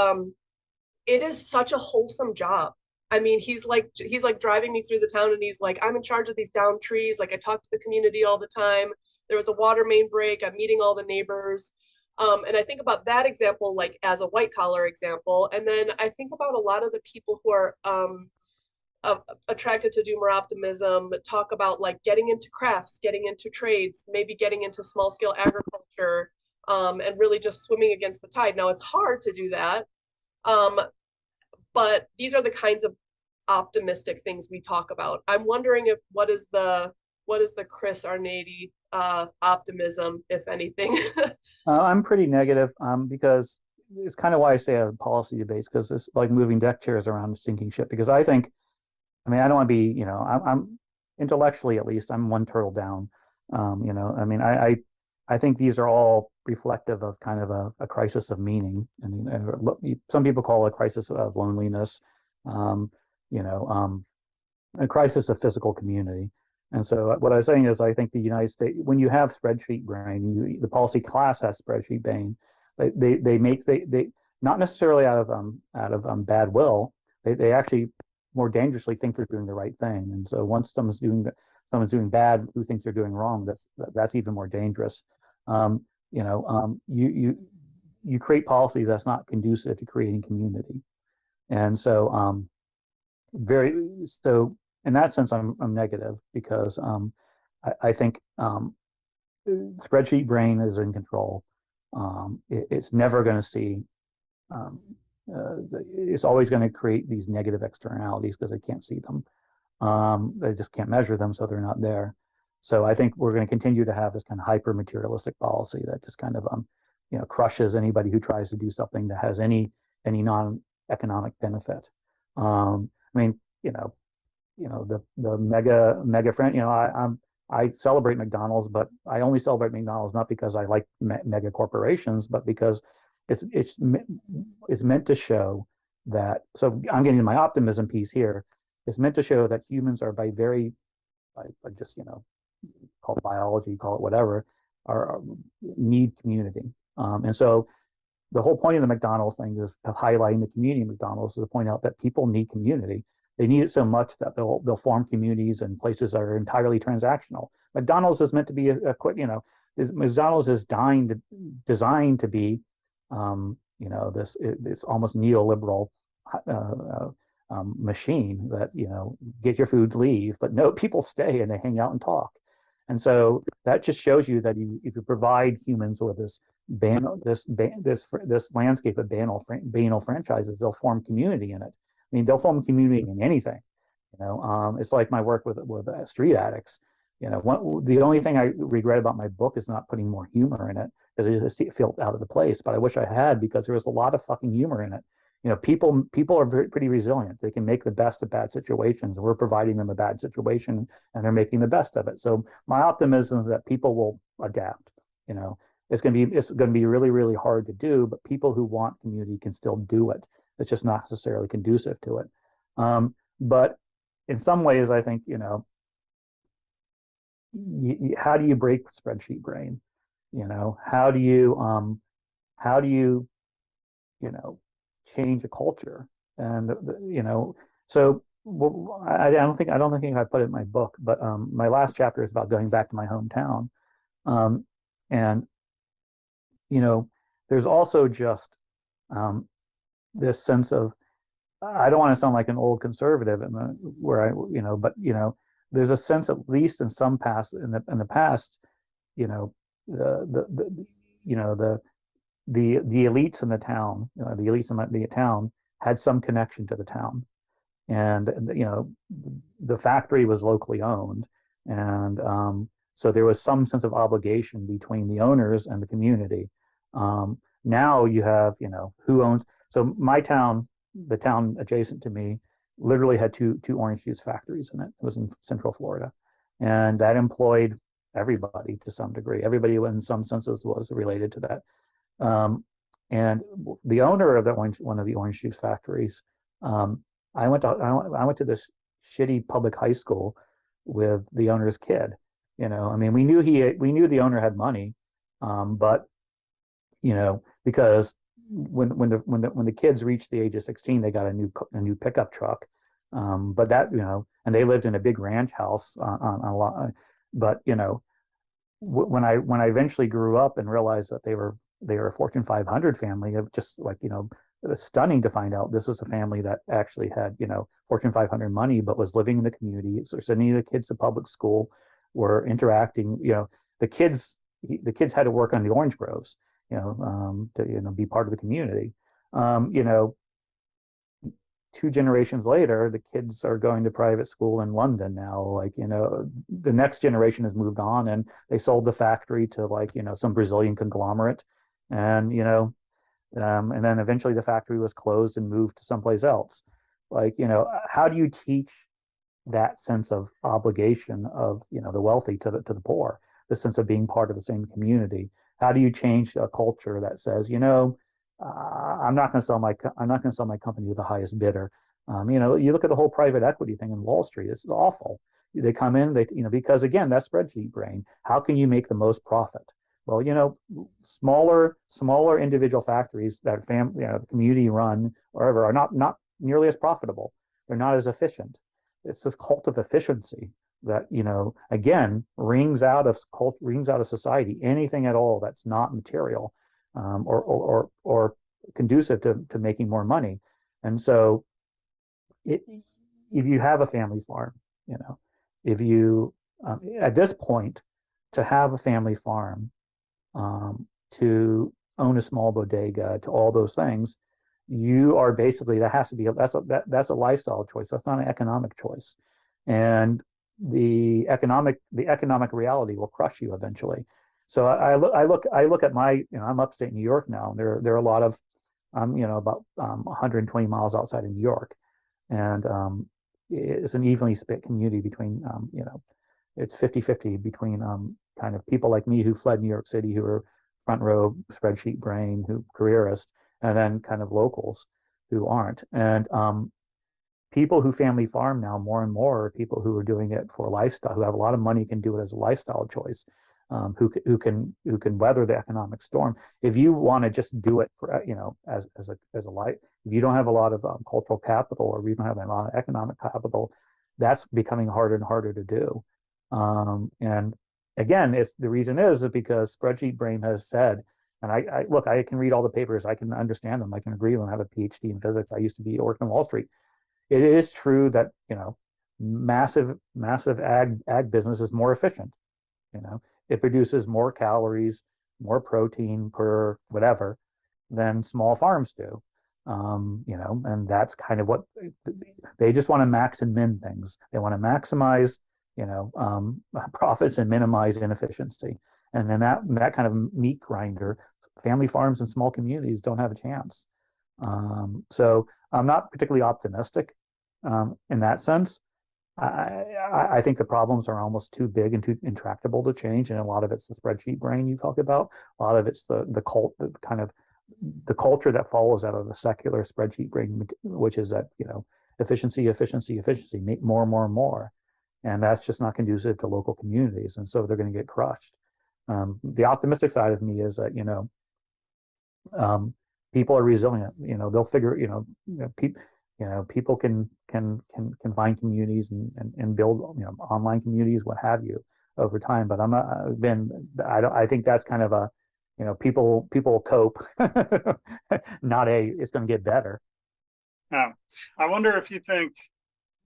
it is such a wholesome job. I mean, he's like driving me through the town, and he's like, I'm in charge of these downed trees. Like I talk to the community all the time. There was a water main break. I'm meeting all the neighbors. And I think about that example like as a white collar example. And then I think about a lot of the people who are attracted to doomer optimism, talk about like getting into crafts, getting into trades, maybe getting into small scale agriculture, and really just swimming against the tide. Now it's hard to do that. But these are the kinds of optimistic things we talk about. I'm wondering if what is the Chris Arnade optimism, if anything? I'm pretty negative because it's kind of why I say a policy debates, because it's like moving deck chairs around a sinking ship. Because I think, I mean, I don't want to be, I'm intellectually at least, I'm one turtle down. I mean, I think these are all reflective of kind of a crisis of meaning. I mean, some people call it a crisis of loneliness, a crisis of physical community. And so what I was saying is, I think the United States, when you have spreadsheet brain, the policy class has spreadsheet brain. They not necessarily out of bad will. They actually more dangerously think they're doing the right thing. And so once someone's doing bad who thinks they're doing wrong, that's even more dangerous. You create policy that's not conducive to creating community. And so so in that sense, I'm negative because I think spreadsheet brain is in control. It's never going to see. It's always going to create these negative externalities because they can't see them. They just can't measure them, so they're not there. So I think we're going to continue to have this kind of hyper materialistic policy that just kind of crushes anybody who tries to do something that has any non-economic benefit. I mean, the mega friend. I celebrate McDonald's, but I only celebrate McDonald's not because I like mega corporations, but because it's meant to show that. So I'm getting to my optimism piece here. It's meant to show that humans are by just call it biology, call it whatever, are need community. And so the whole point of the McDonald's thing is highlighting the community of McDonald's is to point out that people need community. They need it so much that they'll form communities and places that are entirely transactional. McDonald's is meant to be McDonald's is designed to be, this almost neoliberal machine that get your food, leave, but no, people stay and they hang out and talk. And so that just shows you that if you provide humans with this landscape of banal franchises, they'll form community in it. I mean, they'll form community in anything. It's like my work with street addicts. The only thing I regret about my book is not putting more humor in it, because it just felt out of the place. But I wish I had, because there was a lot of fucking humor in it. People are pretty resilient. They can make the best of bad situations. We're providing them a bad situation, and they're making the best of it. So my optimism is that people will adapt. It's going to be really, really hard to do, but people who want community can still do it. It's just not necessarily conducive to it. But in some ways, I think, how do you break spreadsheet brain? How do you change a culture? And so I don't think I put it in my book, but my last chapter is about going back to my hometown. And there's also just this sense of, I don't want to sound like an old conservative, there's a sense, at least in some past, in the past, the elites in the town, the elites in the town had some connection to the town, and the factory was locally owned, and so there was some sense of obligation between the owners and the community. Now you have, who owns. So my town, the town adjacent to me, literally had two orange juice factories in it. It was in Central Florida, and that employed everybody to some degree. Everybody, in some senses, was related to that. And the owner of one of the orange juice factories, I went to this shitty public high school with the owner's kid. We knew the owner had money, but because when the kids reached the age of 16, they got a new pickup truck. But that, and they lived in a big ranch house on a lot. But when I eventually grew up and realized that they were a Fortune 500 family, of just like, it was stunning to find out this was a family that actually had, Fortune 500 money, but was living in the community. So sending the kids to public school, were interacting. The kids had to work on the orange groves, to be part of the community. 2 generations later, the kids are going to private school in London now. The next generation has moved on, and they sold the factory to some Brazilian conglomerate, and and then eventually the factory was closed and moved to someplace else. How do you teach that sense of obligation of the wealthy to the poor, the sense of being part of the same community? How do you change a culture that says, I'm not going to sell my company to the highest bidder? You look at the whole private equity thing in Wall Street. It's awful. They come in, because again, that's spreadsheet brain. How can you make the most profit? Well, smaller individual factories that community run or whatever are not nearly as profitable. They're not as efficient. It's this cult of efficiency that again rings out of society. Anything at all that's not material, or conducive to making more money. And so, if you have a family farm, if you at this point, to have a family farm, to own a small bodega, to all those things, you are basically, that's a lifestyle choice. That's not an economic choice, and the economic reality will crush you eventually. So I look at my, I'm upstate New York now. There are a lot of, about 120 miles outside of New York, and it's an evenly split community between, it's 50-50 between kind of people like me who fled New York City, who are front row spreadsheet brain, who careerist, and then kind of locals who aren't. And people who family farm now, more and more, are people who are doing it for a lifestyle, who have a lot of money, can do it as a lifestyle choice, who can weather the economic storm. If you want to just do it for, as a life, if you don't have a lot of cultural capital, or you don't have a lot of economic capital, that's becoming harder and harder to do. And again, the reason is because spreadsheet brain has said, and I can read all the papers, I can understand them, I can agree with them. I have a PhD in physics. I used to be working on Wall Street. It is true that massive ag business is more efficient. It produces more calories, more protein per whatever than small farms do. And that's kind of what they just want to max and min things. They want to maximize profits and minimize inefficiency. And then that kind of meat grinder, family farms and small communities don't have a chance. So I'm not particularly optimistic in that sense. I think the problems are almost too big and too intractable to change, and a lot of it's the spreadsheet brain you talk about. A lot of it's the kind of the culture that follows out of the secular spreadsheet brain, which is that efficiency, efficiency, efficiency, make more, more, more, and that's just not conducive to local communities, and so they're going to get crushed. The optimistic side of me is that people are resilient. They'll figure. People can find communities and build online communities, what have you, over time. But I think that's kind of a people cope, not it's going to get better. Yeah. I wonder if you think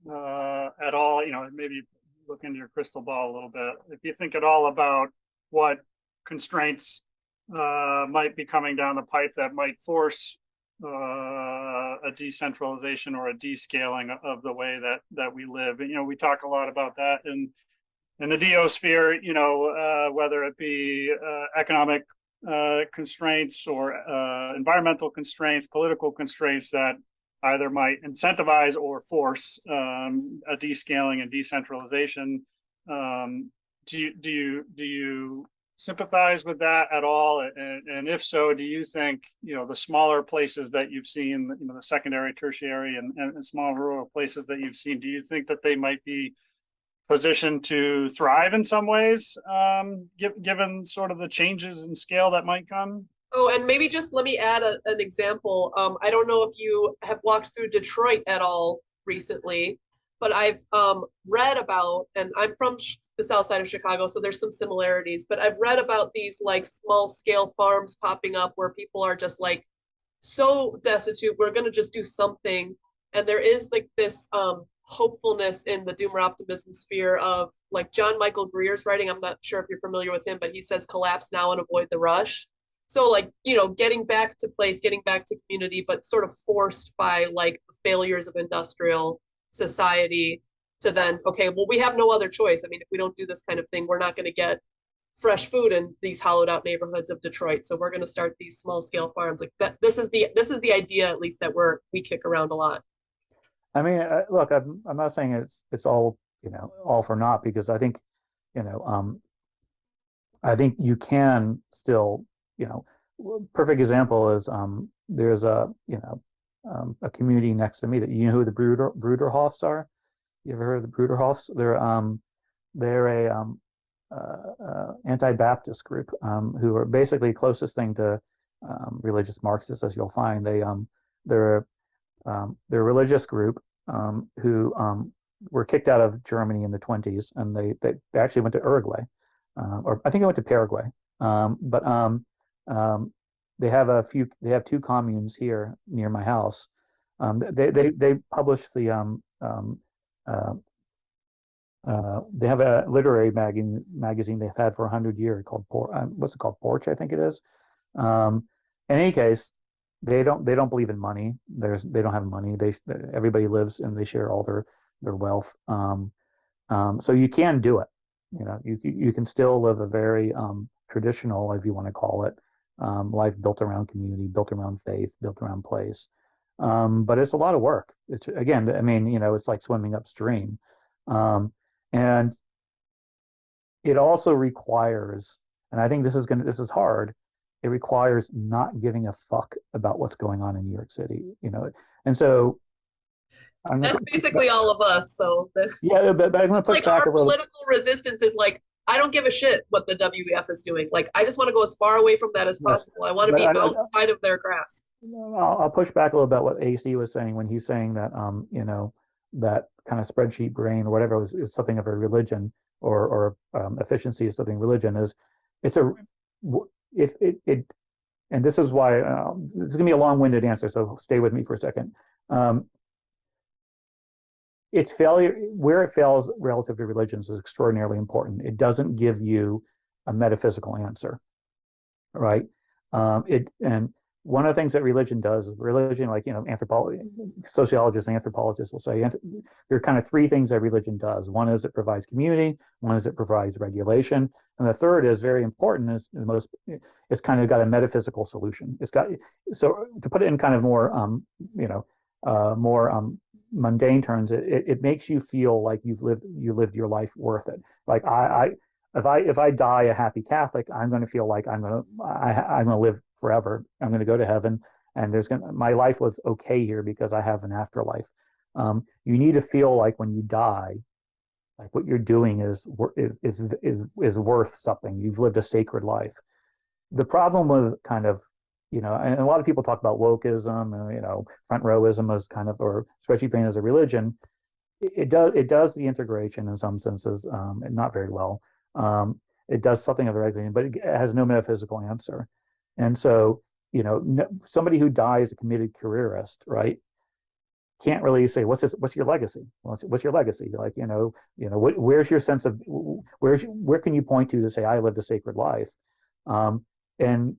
at all, maybe look into your crystal ball a little bit, if you think at all about what constraints might be coming down the pipe that might force a decentralization or a descaling of the way that we live. We talk a lot about that in the deosphere, whether it be economic constraints or environmental constraints, political constraints that either might incentivize or force a descaling and decentralization. Do you sympathize with that at all? And if so, do you think, the smaller places that you've seen, the secondary, tertiary, and small rural places that you've seen, do you think that they might be positioned to thrive in some ways, given sort of the changes in scale that might come? Oh, and maybe just let me add an example. I don't know if you have walked through Detroit at all recently, but I've read about, and I'm from the south side of Chicago, so there's some similarities, but I've read about these like small scale farms popping up where people are just like so destitute, we're going to just do something. And there is like this hopefulness in the doomer optimism sphere of like John Michael Greer's writing. I'm not sure if you're familiar with him, but he says collapse now and avoid the rush. So like, getting back to place, getting back to community, but sort of forced by like the failures of industrial society to then, okay, well, we have no other choice. I mean, if we don't do this kind of thing, we're not going to get fresh food in these hollowed out neighborhoods of Detroit. So we're going to start these small scale farms like that. This is the idea, at least, that we kick around a lot. I mean, look, I'm not saying it's all all for naught, because I think I think you can still perfect example is there's a community next to me that who the Bruderhofs are. You ever heard of the Bruderhofs? They're a anti-Baptist group who are basically closest thing to religious Marxists as you'll find. They're a religious group who were kicked out of Germany in the 20s, and they actually went to Uruguay, or I think they went to Paraguay. But they have two communes here near my house. They publish they have a literary magazine they've had for 100 years called what's it called, Porch, I think it is. In any case, they don't believe in money. They don't have money. Everybody lives and they share all their wealth. So you can do it. You can still live a very traditional, if you want to call it, life built around community, built around faith, built around place. But it's a lot of work. It's, again, I mean, it's like swimming upstream. And it also requires, and I think this is hard, it requires not giving a fuck about what's going on in New York City, And so that's basically all of us. So yeah, but I'm going to push like back a our little. political resistance is like, I don't give a shit what the WEF is doing. Like, I just want to go as far away from that as possible. I want to be outside of their grasp. I'll push back a little bit what AC was saying when he's saying that, that kind of spreadsheet brain or whatever is something of a religion, or efficiency is something religion is. And this is why this is gonna be a long-winded answer, so stay with me for a second. Its failure, where it fails relative to religions, is extraordinarily important. It doesn't give you a metaphysical answer, right? And one of the things that religion does is religion, like, sociologists and anthropologists will say there are kind of three things that religion does. One is it provides community, one is it provides regulation, and the third is very important, is the most, it's kind of got a metaphysical solution. It's got, so to put it in kind of more, more mundane terms, it makes you feel like you lived your life worth it. Like if I die a happy Catholic, I'm going to feel like I'm going to live forever. I'm going to go to heaven, and my life was okay here because I have an afterlife. You need to feel like when you die, like what you're doing is worth something. You've lived a sacred life. The problem with kind of, and a lot of people talk about wokeism, front rowism as kind of, or spreadsheet brain as a religion. It does the integration in some senses, and not very well. It does something of the right thing, but it has no metaphysical answer. And so, somebody who dies a committed careerist, right, can't really say what's your legacy? What's your legacy? Like, where's your sense of where can you point to say I lived a sacred life? And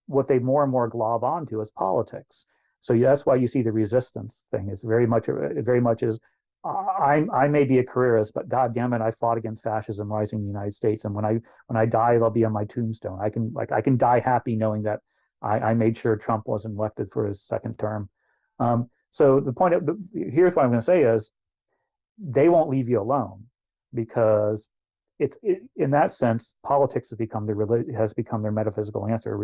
what they more and more glob onto is politics. So that's why you see the resistance thing. It very much is, I may be a careerist, but God damn it, I fought against fascism rising in the United States. And when I die, they'll be on my tombstone. I can die happy knowing that I made sure Trump wasn't elected for his second term. So here's what I'm going to say is, they won't leave you alone, because in that sense, politics has become their metaphysical answer.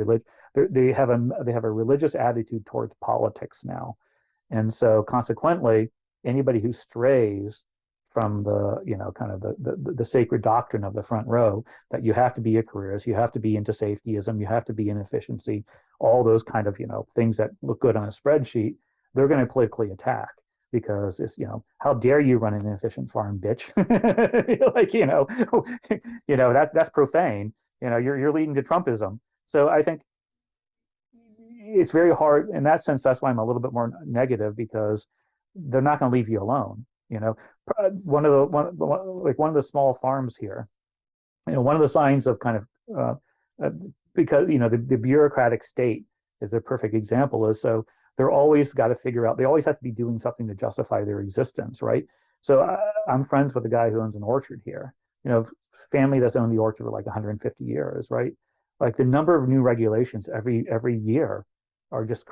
They have a religious attitude towards politics now, and so consequently, anybody who strays from the kind of the sacred doctrine of the front row, that you have to be a careerist, you have to be into safetyism, you have to be in efficiency, all those kind of things that look good on a spreadsheet, they're going to politically attack, because it's, how dare you run an inefficient farm, bitch? Like, that's profane. You're leading to Trumpism. So I think it's very hard in that sense. That's why I'm a little bit more negative, because they're not going to leave you alone. One of the small farms here, one of the signs of kind of because the bureaucratic state is a perfect example, is so they're always got to figure out, they always have to be doing something to justify their existence, right? So I'm friends with a guy who owns an orchard here, family that's owned the orchard for like 150 years, right? Like the number of new regulations every year are just,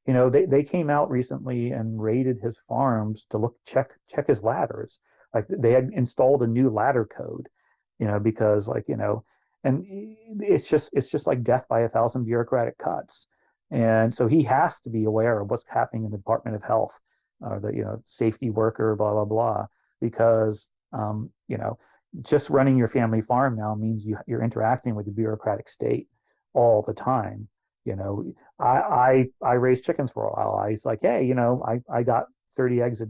they came out recently and raided his farms to check his ladders. Like they had installed a new ladder code, because and it's just like death by 1,000 bureaucratic cuts. And so he has to be aware of what's happening in the Department of Health, the safety worker, blah blah blah, because just running your family farm now means you're interacting with the bureaucratic state all the time. I raised chickens for a while. I was like, hey, I got 30 eggs a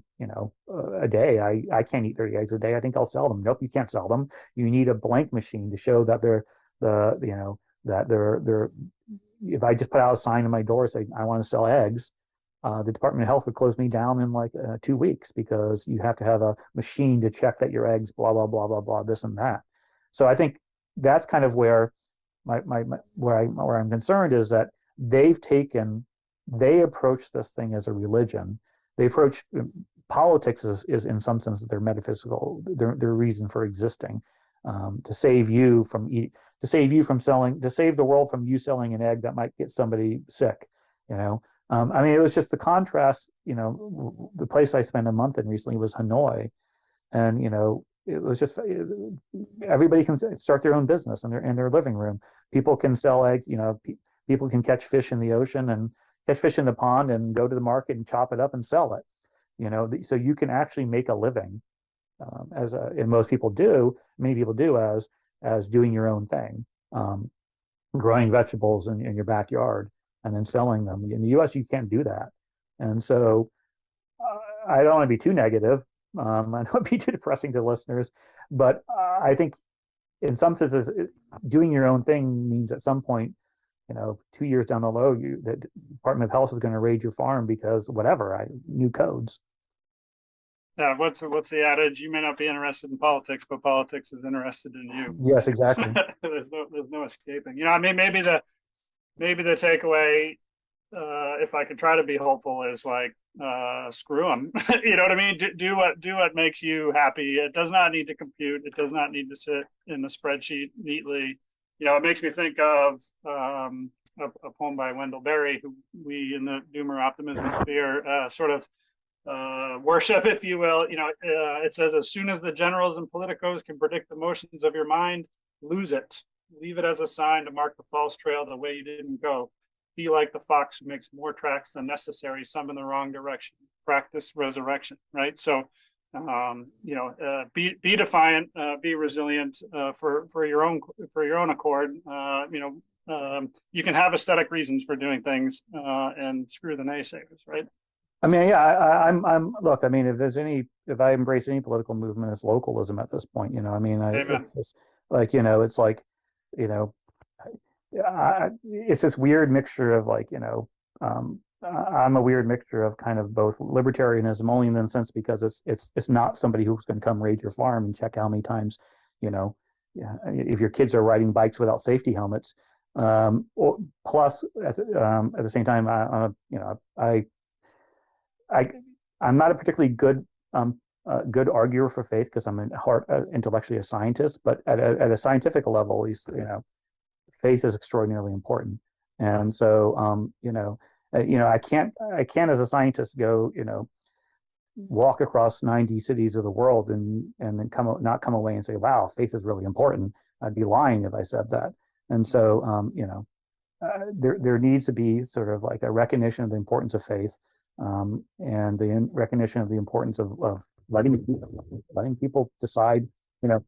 day. I can't eat 30 eggs a day. I think I'll sell them. Nope, you can't sell them. You need a blank machine to show that they're if I just put out a sign on my door saying I want to sell eggs, the Department of Health would close me down in like 2 weeks, because you have to have a machine to check that your eggs, blah blah blah blah blah, this and that. So I think that's kind of where where I'm concerned, is that they approach this thing as a religion. They approach politics is in some sense their metaphysical, their reason for existing, to save you from selling, to save the world from you selling an egg that might get somebody sick. I mean, it was just the contrast. The place I spent a month in recently was Hanoi, and it was just, everybody can start their own business in their living room. People can sell eggs. People can catch fish in the ocean and catch fish in the pond and go to the market and chop it up and sell it. So you can actually make a living, and most people do. Many people do as doing your own thing, growing vegetables in your backyard and then selling them. In the U.S., you can't do that, and so I don't want to be too negative. I don't want to be too depressing to listeners, but I think in some senses, doing your own thing means at some point, 2 years down the road, the Department of Health is going to raid your farm because whatever, new codes. Yeah, what's the adage? You may not be interested in politics, but politics is interested in you. Yes, exactly. There's no escaping. I mean, maybe the takeaway if I could try to be hopeful, is like screw them. You know what I mean? Do what makes you happy. It does not need to compute. It does not need to sit in the spreadsheet neatly. You know, it makes me think of a poem by Wendell Berry, who we in the Doomer optimism sphere sort of worship, if you will. You know, it says, as soon as the generals and politicos can predict the motions of your mind, lose it. Leave it as a sign to mark the false trail the way you didn't go. Be like the fox who makes more tracks than necessary, some in the wrong direction. Practice resurrection, right? So, you know, be defiant, be resilient for your own accord. You know, you can have aesthetic reasons for doing things, and screw the naysayers, right? I mean, yeah, look, I mean, if I embrace any political movement, it's localism at this point, you know, I mean, it's like, you know, it's like, you know, it's this weird mixture of like, you know, I'm a weird mixture of kind of both libertarianism, only in the sense because it's not somebody who's going to come raid your farm and check how many times, you know, if your kids are riding bikes without safety helmets. Plus, at the same time, you know, I'm not a particularly good good arguer for faith because I'm intellectually a scientist, but at a scientific level, at least, you know, faith is extraordinarily important. And so, you know, I can't as a scientist go, you know, walk across 90 cities of the world and then not come away and say, wow, faith is really important. I'd be lying if I said that. And so, you know, there needs to be sort of like a recognition of the importance of faith, and the recognition of the importance of letting people decide. You know,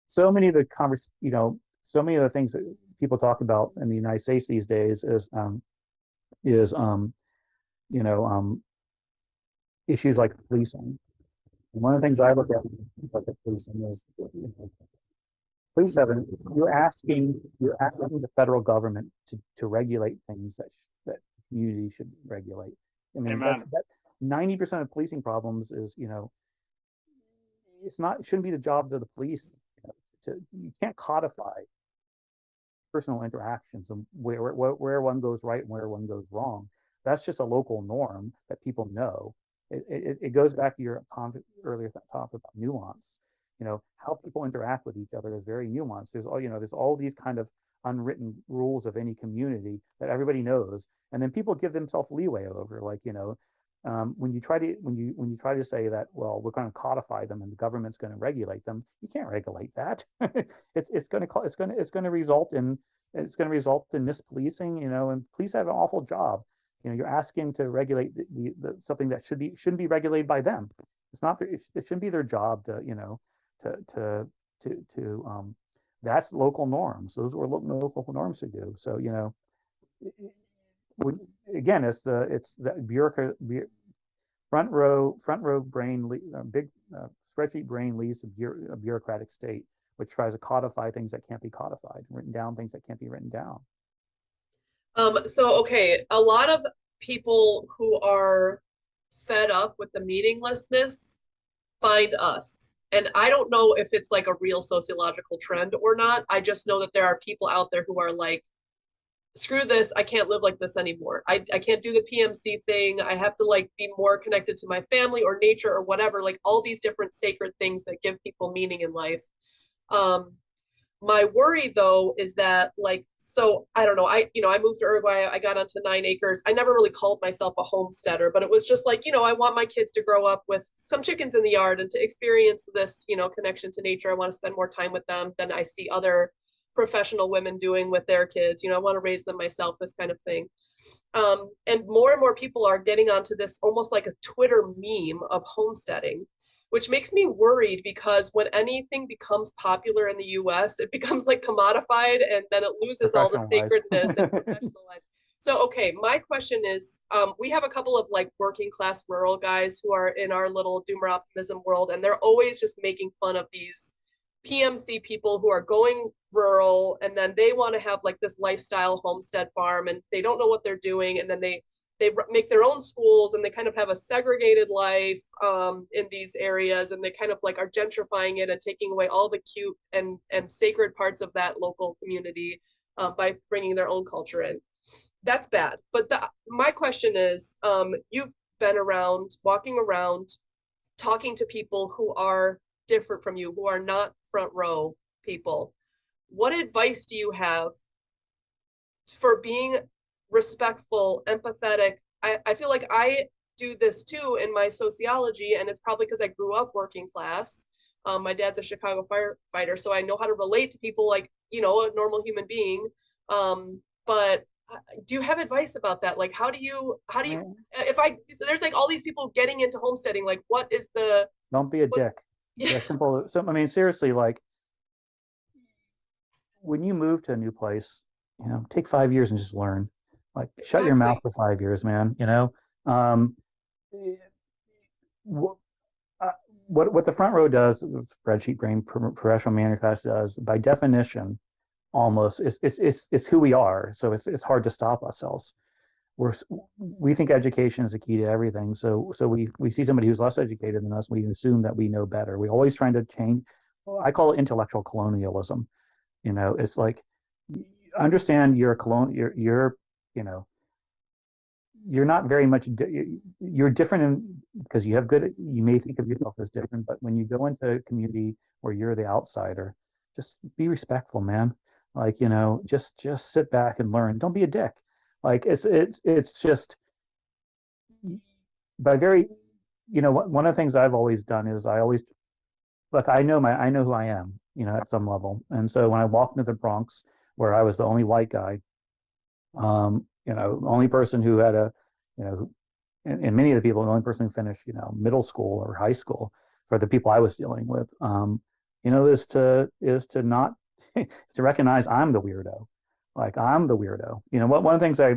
so many of the things that people talk about in the United States these days is you know, issues like policing. And one of the things I look at policing is, you know, police haven't. You're asking the federal government to regulate things that community should regulate. I mean, that 90% of policing problems is, you know, it shouldn't be the job of the police. You can't codify personal interactions and where one goes right and where one goes wrong. That's just a local norm that people know. It goes back to your earlier talk about nuance. You know, how people interact with each other is very nuanced. There's all these kind of unwritten rules of any community that everybody knows, and then people give themselves leeway over. Like, you know, when you try to say that, well, we're going to codify them and the government's going to regulate them, you can't regulate that. It's going to result in mispolicing. You know, and police have an awful job. You know, you're asking to regulate something that shouldn't be regulated by them. It shouldn't be their job to, you know, to that's local norms. Those are what local norms to do. So, you know, again, it's the bureaucrat, front row brain, big spreadsheet brain leads a bureaucratic state, which tries to codify things that can't be codified, written down things that can't be written down. So, okay, a lot of people who are fed up with the meaninglessness find us. And I don't know if it's like a real sociological trend or not. I just know that there are people out there who are like, screw this, I can't live like this anymore. I can't do the PMC thing. I have to like be more connected to my family or nature or whatever, like all these different sacred things that give people meaning in life. My worry though is that, like, so I don't know, I moved to Uruguay, I got onto 9 acres. I never really called myself a homesteader, but it was just like, you know, I want my kids to grow up with some chickens in the yard and to experience this, you know, connection to nature. I want to spend more time with them than I see other professional women doing with their kids. You know, I want to raise them myself, this kind of thing. And more people are getting onto this almost like a Twitter meme of homesteading, which makes me worried because when anything becomes popular in the US, it becomes like commodified and then it loses all the sacredness and professionalized. So, okay, my question is, we have a couple of like working class rural guys who are in our little doomer optimism world, and they're always just making fun of these PMC people who are going rural and then they want to have like this lifestyle homestead farm and they don't know what they're doing, and then they make their own schools and they kind of have a segregated life in these areas, and they kind of like are gentrifying it and taking away all the cute and sacred parts of that local community by bringing their own culture in. that's bad. But my question is, you've been around, walking around, talking to people who are different from you, who are not front row people. What advice do you have for being respectful, empathetic? I feel like I do this too in my sociology, and it's probably because I grew up working class. My dad's a Chicago firefighter, so I know how to relate to people like, a normal human being. But do you have advice about that? Like, if there's like all these people getting into homesteading, like, what is Don't be a what, dick. Yeah, yes, simple. So, I mean, seriously, like when you move to a new place, take 5 years and just learn. Like, shut your mouth exactly. for 5 years, man. Um, what what the front row does, spreadsheet brain professional manual class does, by definition, almost it's who we are. So it's hard to stop ourselves. We're we think education is the key to everything. So we see somebody who's less educated than us, we assume that we know better. We're always trying to change. I call it intellectual colonialism. It's like understand you're a you're you know you're not very much you're different because you have good, you may think of yourself as different, but when you go into a community where you're the outsider, just be respectful, man. Like, just sit back and learn. Don't be a dick. Like, it's just by very, one of the things I've always done is I always look, I know who I am, at some level. And so when I walked into the Bronx, where I was the only white guy, the only person who had you know, and many of the people, the only person who finished, middle school or high school for the people I was dealing with, is to not to recognize I'm the weirdo. Like, I'm the weirdo. One of the things I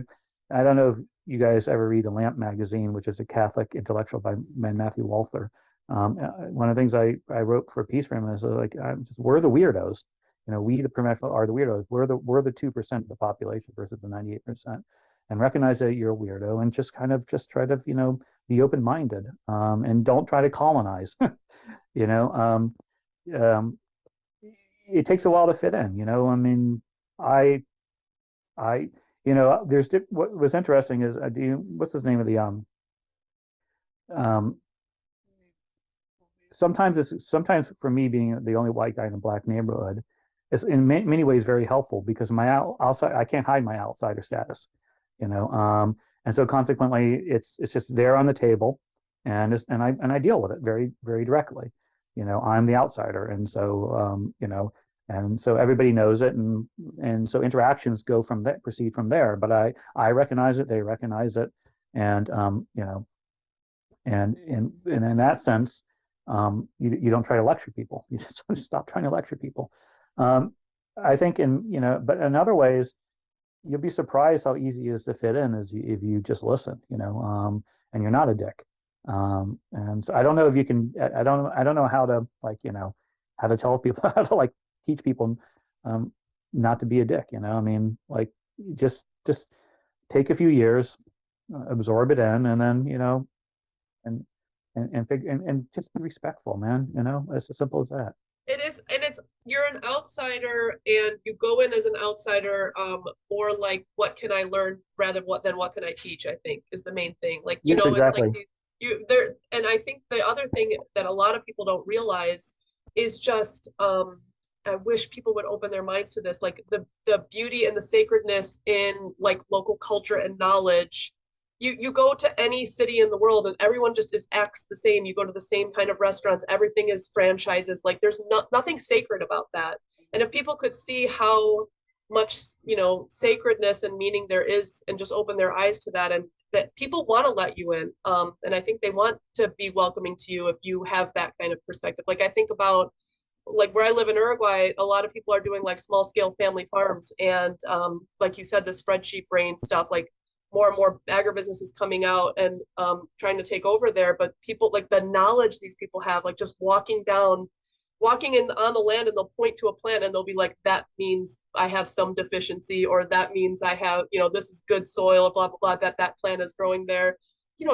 don't know if you guys ever read the Lamp magazine, which is a Catholic intellectual by Matthew Walther. One of the things I wrote for Peace for him is like, we're the weirdos. We the professional are the weirdos. We're the 2% of the population versus the 98%, and recognize that you're a weirdo and just kind of just try to be open minded, and don't try to colonize. you know um, um, it takes a while to fit in. I mean, I I there's what was interesting is what's his name of the um sometimes for me being the only white guy in a black neighborhood is in many ways very helpful because my outside I can't hide my outsider status, and so consequently it's just there on the table, and I deal with it very very directly. I'm the outsider, and so and so everybody knows it, and so interactions go from that proceed from there. But I recognize it, they recognize it, and and in that sense, you don't try to lecture people. You just stop trying to lecture people. Um, I think but in other ways, you'll be surprised how easy it is to fit in if you just listen, and you're not a dick. And so I don't know if you can. I don't know how to how to tell people how to teach people not to be a dick. I mean, just take a few years, absorb it in, and then and and just be respectful, man. It's as simple as that. It is, and it's you're an outsider, and you go in as an outsider, or like, what can I learn rather what can I teach? I think is the main thing. Like, Yes, it's like exactly. you there, and I think the other thing that a lot of people don't realize is just, I wish people would open their minds to this, like the beauty and the sacredness in like local culture and knowledge. You go to any city in the world and everyone just is acts the same. You go to the same kind of restaurants, everything is franchises. Like, there's nothing sacred about that. And if people could see how much, sacredness and meaning there is, and just open their eyes to that, and that people want to let you in, and I think they want to be welcoming to you if you have that kind of perspective. Like, I think about, like, where I live in Uruguay, a lot of people are doing like small scale family farms, and like you said, the spreadsheet brain stuff, like more and more agribusinesses coming out and trying to take over there. But people, like, the knowledge these people have, like just walking in on the land, and they'll point to a plant and they'll be like, that means I have some deficiency, or that means I have, this is good soil, blah blah blah, that plant is growing there.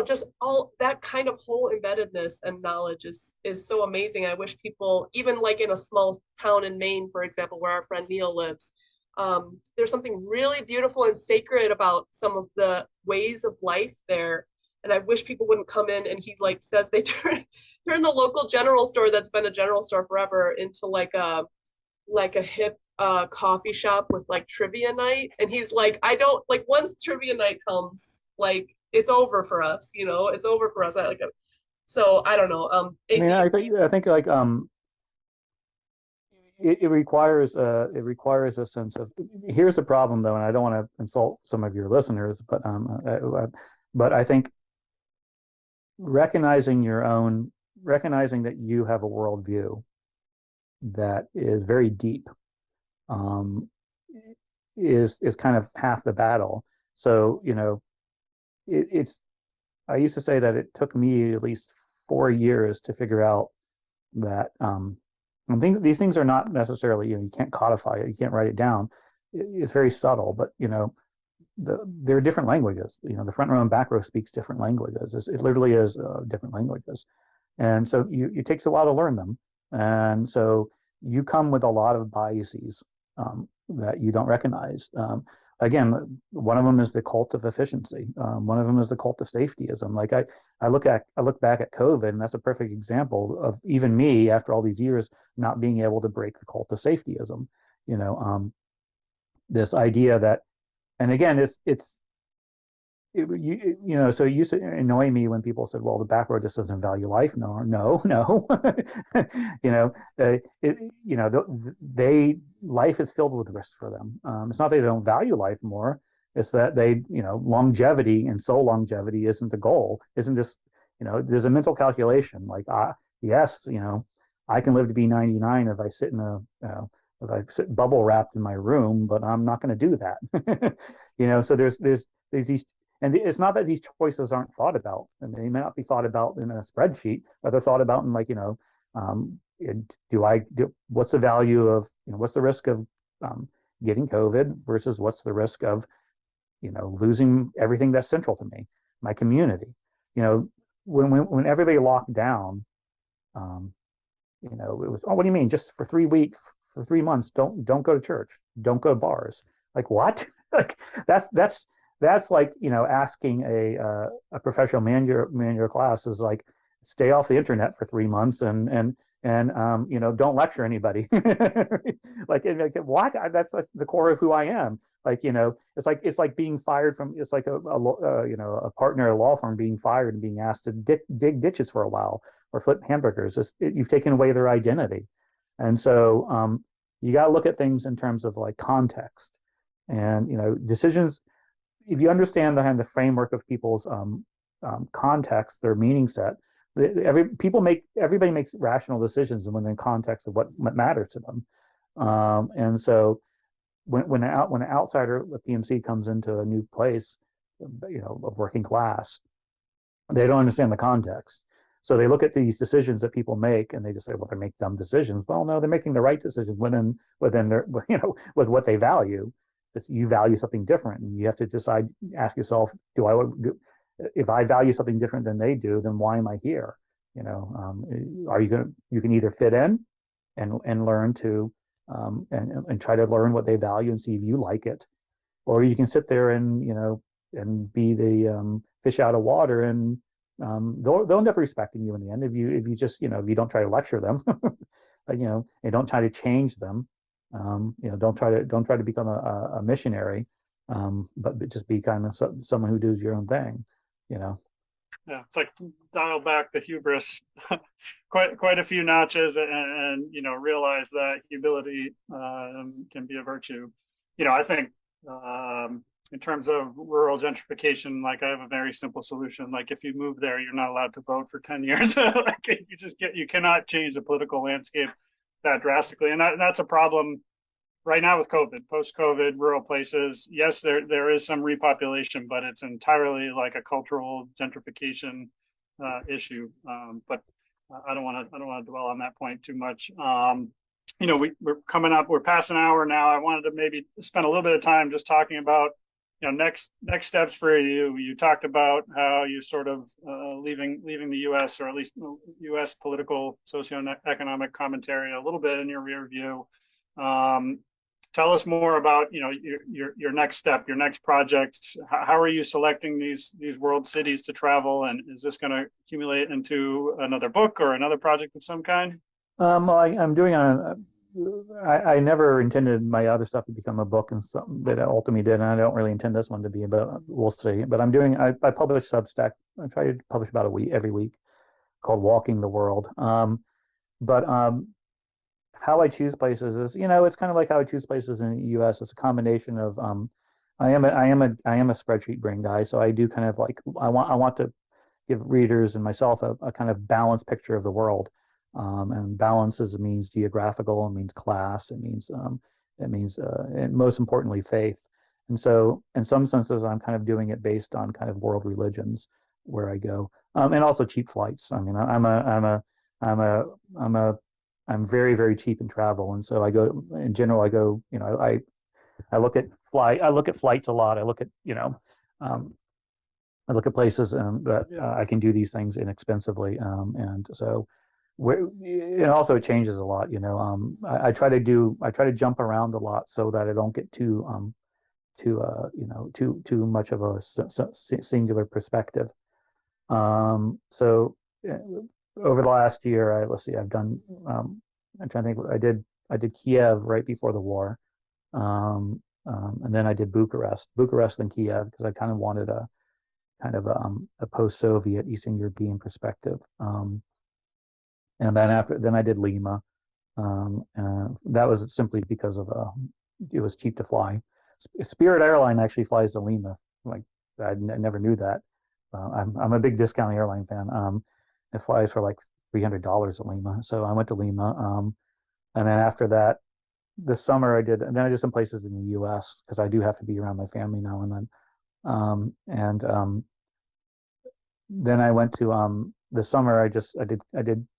Just all that kind of whole embeddedness and knowledge is so amazing. I wish people, even like in a small town in Maine, for example, where our friend Neil lives, There's something really beautiful and sacred about some of the ways of life there. And I wish people wouldn't come in. And he like says they turn the local general store that's been a general store forever into like a hip coffee shop with like trivia night. And he's like, I don't like once trivia night comes, like it's over for us, you know, it's over for us. I like it. So I don't know. I mean, AC, I think like it requires a sense of, here's the problem though, and I don't want to insult some of your listeners, but I think recognizing that you have a worldview that is very deep, um, is kind of half the battle. So, you know, it's I used to say that it took me at least 4 years to figure out that, I think these things are not necessarily, you know, you can't codify it, you can't write it down. It's very subtle, but you know, there are different languages. You know, the front row and back row speaks different languages. It literally is different languages, and so it takes a while to learn them. And so you come with a lot of biases, that you don't recognize. Again, one of them is the cult of efficiency. One of them is the cult of safetyism. Like I look back at COVID, and that's a perfect example of even me after all these years not being able to break the cult of safetyism. You know, this idea that, and again, you know, so it used to annoy me when people said, well, the back row just doesn't value life. No. You know, you know, life is filled with risks for them. It's not that they don't value life more. It's that you know, longevity and soul longevity isn't the goal. Isn't just, you know, there's a mental calculation. Like, yes, you know, I can live to be 99 if I sit if I sit bubble wrapped in my room, but I'm not going to do that. You know, so there's these, and it's not that these choices aren't thought about, and they may not be thought about in a spreadsheet, but they're thought about in, like, you know, what's the value of, you know, what's the risk of getting COVID versus what's the risk of, you know, losing everything that's central to me, my community. You know, when everybody locked down, you know, it was, oh, what do you mean? Just for 3 weeks, for 3 months, don't go to church, don't go to bars. Like, what? Like, that's like, you know, asking a professional manager class is like, stay off the internet for 3 months and you know, don't lecture anybody. Like, what? That's like the core of who I am. Like, you know, it's like being fired from, it's like you know, a partner at a law firm being fired and being asked to dig ditches for a while or flip hamburgers. You've taken away their identity. And so you got to look at things in terms of like context, and, you know, decisions. If you understand the framework of people's context, their meaning set, everybody makes rational decisions within context of what matters to them. And so when an outsider, a PMC, comes into a new place, you know, of working class, they don't understand the context. So they look at these decisions that people make and they just say, well, they make dumb decisions. Well, no, they're making the right decisions within their, you know, with what they value. It's, you value something different, and you have to decide, ask yourself, if I value something different than they do, then why am I here? You know, you can either fit in and learn to, and try to learn what they value and see if you like it, or you can sit there and, you know, and be the fish out of water, and they'll end up respecting you in the end if you just, you know, if you don't try to lecture them, you know, and don't try to change them. You know, don't try to become a missionary, but just be kind of someone who does your own thing. You know. Yeah, it's like dial back the hubris quite a few notches, and you know, realize that humility can be a virtue. You know, I think in terms of rural gentrification, like, I have a very simple solution. Like, if you move there, you're not allowed to vote for 10 years. Like, you cannot change the political landscape that drastically, and that's a problem right now with COVID, post-COVID, rural places. Yes, there is some repopulation, but it's entirely like a cultural gentrification issue. But I don't want to dwell on that point too much. You know, we're coming up, we're past an hour now. I wanted to maybe spend a little bit of time just talking about, you know, next steps for you. You talked about how you sort of leaving the U.S., or at least U.S. political socioeconomic commentary, a little bit in your rear view. tell us more about, your next step, your next project. How are you selecting these world cities to travel, and is this going to accumulate into another book or another project of some kind? Well, I'm doing I never intended my other stuff to become a book, and something that it ultimately did, and I don't really intend this one to be, but we'll see. But I publish Substack. I try to publish about a week every week, called Walking the World. But how I choose places is, it's kind of like how I choose places in the U.S. It's a combination of I am a spreadsheet brain guy, so I do kind of like I want to give readers and myself a kind of balanced picture of the world. And balance means geographical, it means class, and most importantly, faith. And so, in some senses, I'm kind of doing it based on kind of world religions where I go, and also cheap flights. I mean, I'm a, I'm a, I'm very, very cheap in travel, and so I go. In general, I go. I I look at flights a lot. Um, I look at places that I can do these things inexpensively, and so it also changes a lot. I try to jump around a lot so that I don't get too much of a singular perspective. So over the last year, let's see, I've done. I'm trying to think. I did Kiev right before the war, and then I did Bucharest and Kiev, because I kind of wanted a post-Soviet Eastern European perspective. And then I did Lima. That was simply because it was cheap to fly. Spirit Airline actually flies to Lima. Like, never knew that. I'm a big discount airline fan. It flies for like $300 at Lima. So I went to Lima. And then after that, this summer and then I did some places in the U.S. because I do have to be around my family now and then. Then I went to this summer. I did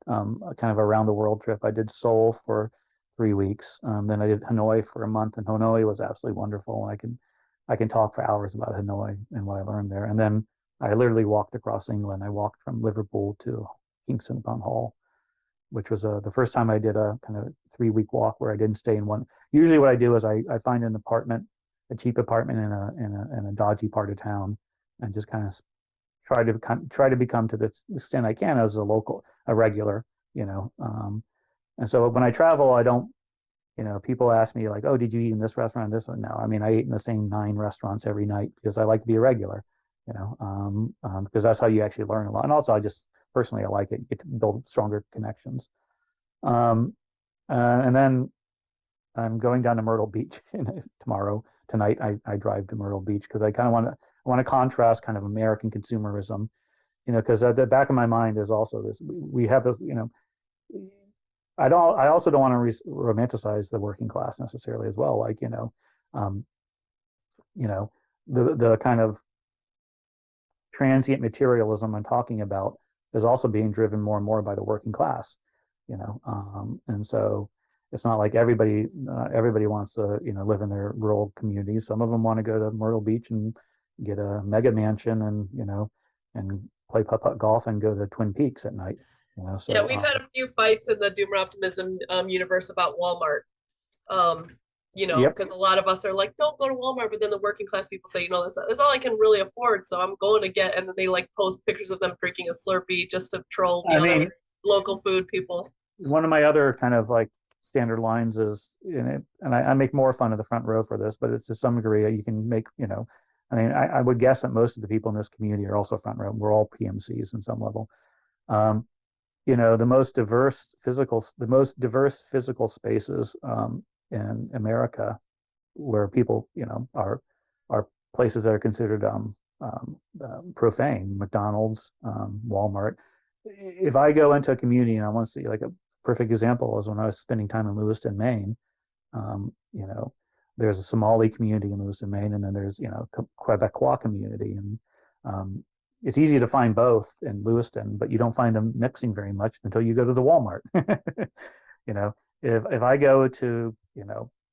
a kind of a round the world trip. I did Seoul for 3 weeks. Then I did Hanoi for a month, and Hanoi was absolutely wonderful. I can talk for hours about Hanoi and what I learned there. And then I literally walked across England. I walked from Liverpool to Kingston upon Hull, which was the first time I did a kind of 3 week walk where I didn't stay in one. Usually, what I do is I find an apartment, a cheap apartment in a dodgy part of town, and just kind of try to become, to the extent I can, as a regular. And so when I travel, I don't. People ask me like, "Oh, did you eat in this restaurant, this one?" No, I mean, I ate in the same 9 restaurants every night because I like to be a regular. Because that's how you actually learn a lot. And also, I just personally I like it. You get to build stronger connections. And then I'm going down to Myrtle Beach tomorrow. Tonight, I drive to Myrtle Beach because I kind of want to contrast kind of American consumerism, because at the back of my mind is also this: we have the, I also don't want to romanticize the working class necessarily as well. Like, um, the kind of transient materialism I'm talking about is also being driven more and more by the working class. And so it's not like everybody wants to live in their rural communities. Some of them want to go to Myrtle Beach and get a mega mansion, and play putt-putt golf and go to Twin Peaks at night. So Yeah, we've had a few fights in the Doomer Optimism universe about Walmart. Yep. Because a lot of us are like, don't go to Walmart, but then the working class people say, that's all I can really afford, so I'm going to get, and then they like post pictures of them drinking a Slurpee just to troll the other local food people. One of my other kind of like standard lines is in it, and I make more fun of the front row for this, but it's to some degree you can make, I mean, I would guess that most of the people in this community are also front row. We're all PMCs in some level. The most diverse physical spaces in America, where people, are places that are considered profane: McDonald's, Walmart. If I go into a community and I want to see, like, a perfect example is when I was spending time in Lewiston, Maine. Um, you know, there's a Somali community in Lewiston, Maine, and then there's Quebecois community, and it's easy to find both in Lewiston, but you don't find them mixing very much until you go to the Walmart. If I go to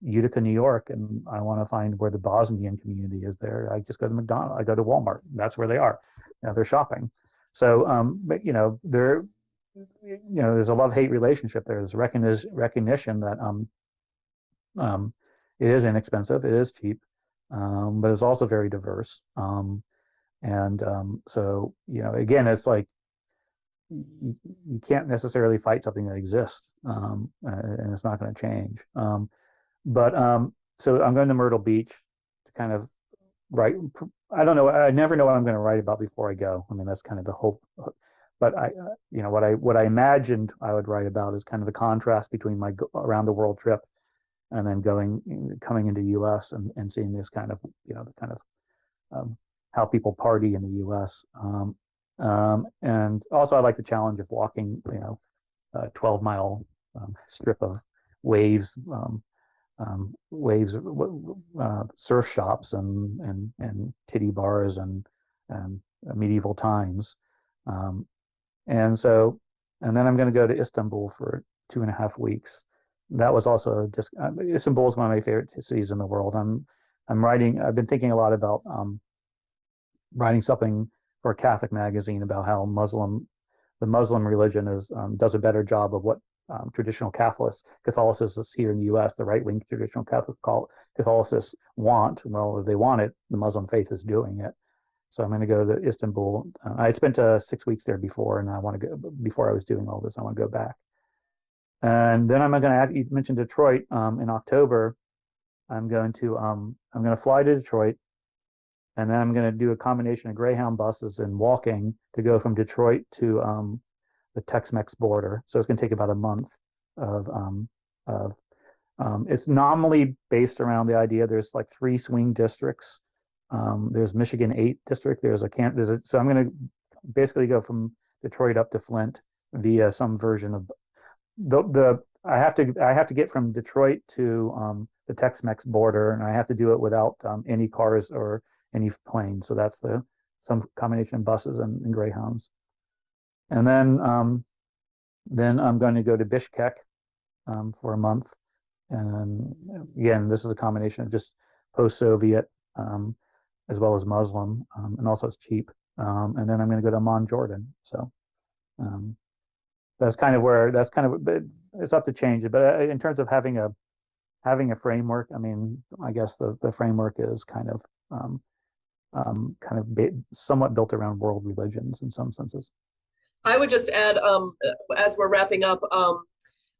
Utica, New York, and I want to find where the Bosnian community is there, I just go to McDonald's. I go to Walmart. That's where they are. They're shopping. So, but there's a love-hate relationship. There's recognition that it is inexpensive, it is cheap, but it's also very diverse. So, again, it's like you can't necessarily fight something that exists, and it's not going to change. But So I'm going to Myrtle Beach to kind of write. I don't know. I never know what I'm going to write about before I go. I mean, that's kind of the hope. But what I imagined I would write about is kind of the contrast between my around the world trip and then coming into U.S. and seeing this kind of the kind of how people party in the U.S. And also I like the challenge of walking a 12-mile strip of waves, surf shops and titty bars and medieval times. And then I'm going to go to Istanbul for 2.5 weeks. That was also just Istanbul is one of my favorite cities in the world. I've been thinking a lot about writing something for a Catholic magazine about how the Muslim religion does a better job of what traditional Catholicism here in the U.S., the right-wing traditional Catholicists want. Well, if they want it, the Muslim faith is doing it. So I'm going to go to Istanbul. I had spent 6 weeks there before, and I want to go. Before I was doing all this, I want to go back. And then you mentioned Detroit. In October, I'm going to fly to Detroit, and then I'm going to do a combination of Greyhound buses and walking to go from Detroit to the Tex-Mex border. So it's going to take about a month of it's nominally based around the idea there's like 3 swing districts. There's Michigan 8 district. So I'm going to basically go from Detroit up to Flint via some version of I have to get from Detroit to the Tex-Mex border, and I have to do it without any cars or any planes. So that's some combination of buses and Greyhounds. And then I'm going to go to Bishkek for a month. And again, this is a combination of just post-Soviet as well as Muslim, and also it's cheap. And then I'm going to go to Amman, Jordan. So that's kind of it's up to change it. But in terms of having a framework, I mean, I guess the framework is somewhat built around world religions in some senses. I would just add, as we're wrapping up,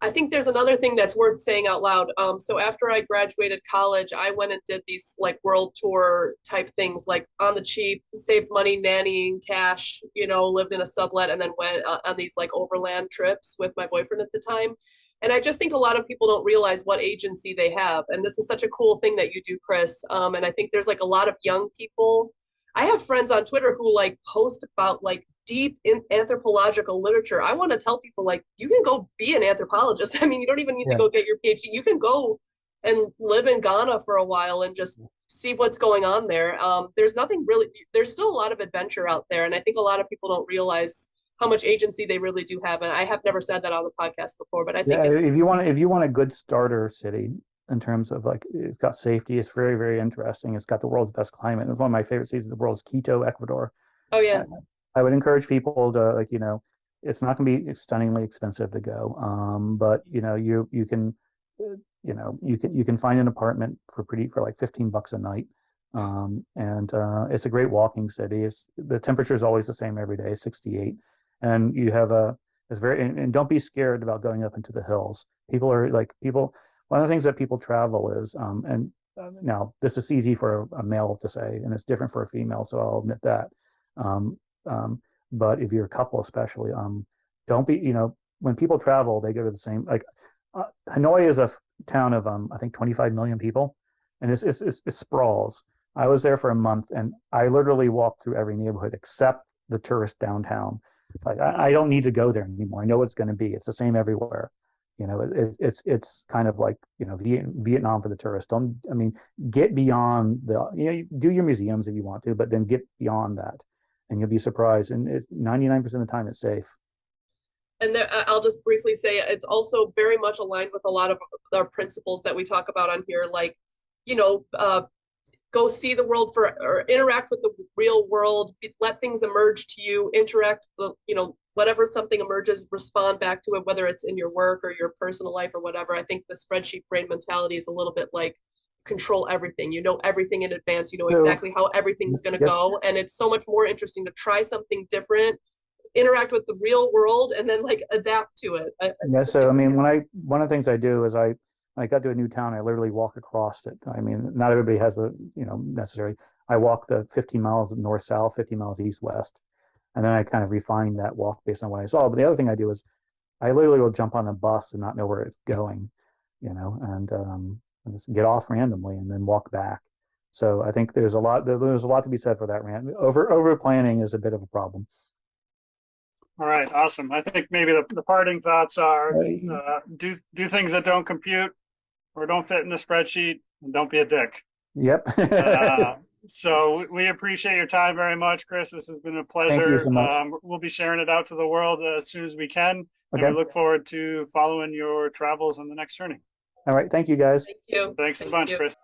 I think there's another thing that's worth saying out loud. So after I graduated college, I went and did these like world tour type things, like on the cheap, saved money, nannying, cash, lived in a sublet, and then went on these like overland trips with my boyfriend at the time. And I just think a lot of people don't realize what agency they have. And this is such a cool thing that you do, Chris. And I think there's like a lot of young people. I have friends on Twitter who like post about like deep in anthropological literature. I want to tell people like you can go be an anthropologist. I mean, you don't even need to go get your PhD. You can go and live in Ghana for a while and just see what's going on there. There's still a lot of adventure out there. And I think a lot of people don't realize how much agency they really do have. And I have never said that on the podcast before, but I think if you want a good starter city in terms of like, it's got safety, it's very, very interesting. It's got the world's best climate. It's one of my favorite cities in the world is Quito, Ecuador. Oh yeah. I would encourage people to it's not going to be stunningly expensive to go. But you can find an apartment for like $15 a night. And it's a great walking city. The temperature is always the same every day, 68. And you have and don't be scared about going up into the hills. One of the things that people travel is, now this is easy for a male to say, and it's different for a female. So I'll admit that. But if you're a couple, especially, don't be, when people travel, they go to the same, like Hanoi is a town of, I think 25 million people, and it sprawls. I was there for a month and I literally walked through every neighborhood except the tourist downtown. Like I don't need to go there anymore. I know what it's going to be. It's the same everywhere. It's kind of like, Vietnam for the tourist. Get beyond do your museums if you want to, but then get beyond that. And you'll be surprised. And 99% of the time, it's safe. And there, I'll just briefly say it's also very much aligned with a lot of our principles that we talk about on here, like, go see the world or interact with the real world, let things emerge to you, interact, whatever something emerges, respond back to it, whether it's in your work or your personal life or whatever. I think the spreadsheet brain mentality is a little bit like control everything. You know everything in advance. You know So, exactly how everything's going to yep. go. And it's so much more interesting to try something different, interact with the real world, and then like adapt to it. Yeah. So, I mean, one of the things I do is when I got to a new town, I literally walk across it. I mean, not everybody has necessary. I walk the 15 miles north-south, 50 miles east-west, and then I kind of refine that walk based on what I saw. But the other thing I do is I literally will jump on a bus and not know where it's going, and just get off randomly and then walk back. So I think there's a lot to be said for that. Over planning is a bit of a problem. All right, awesome. I think maybe the parting thoughts are do things that don't compute or don't fit in a spreadsheet, and don't be a dick. Yep. So we appreciate your time very much, Chris. This has been a pleasure. Thank you so much. We'll be sharing it out to the world as soon as we can. Okay. And we look forward to following your travels on the next journey. All right. Thank you, guys. Thank you. Thanks a bunch, Chris.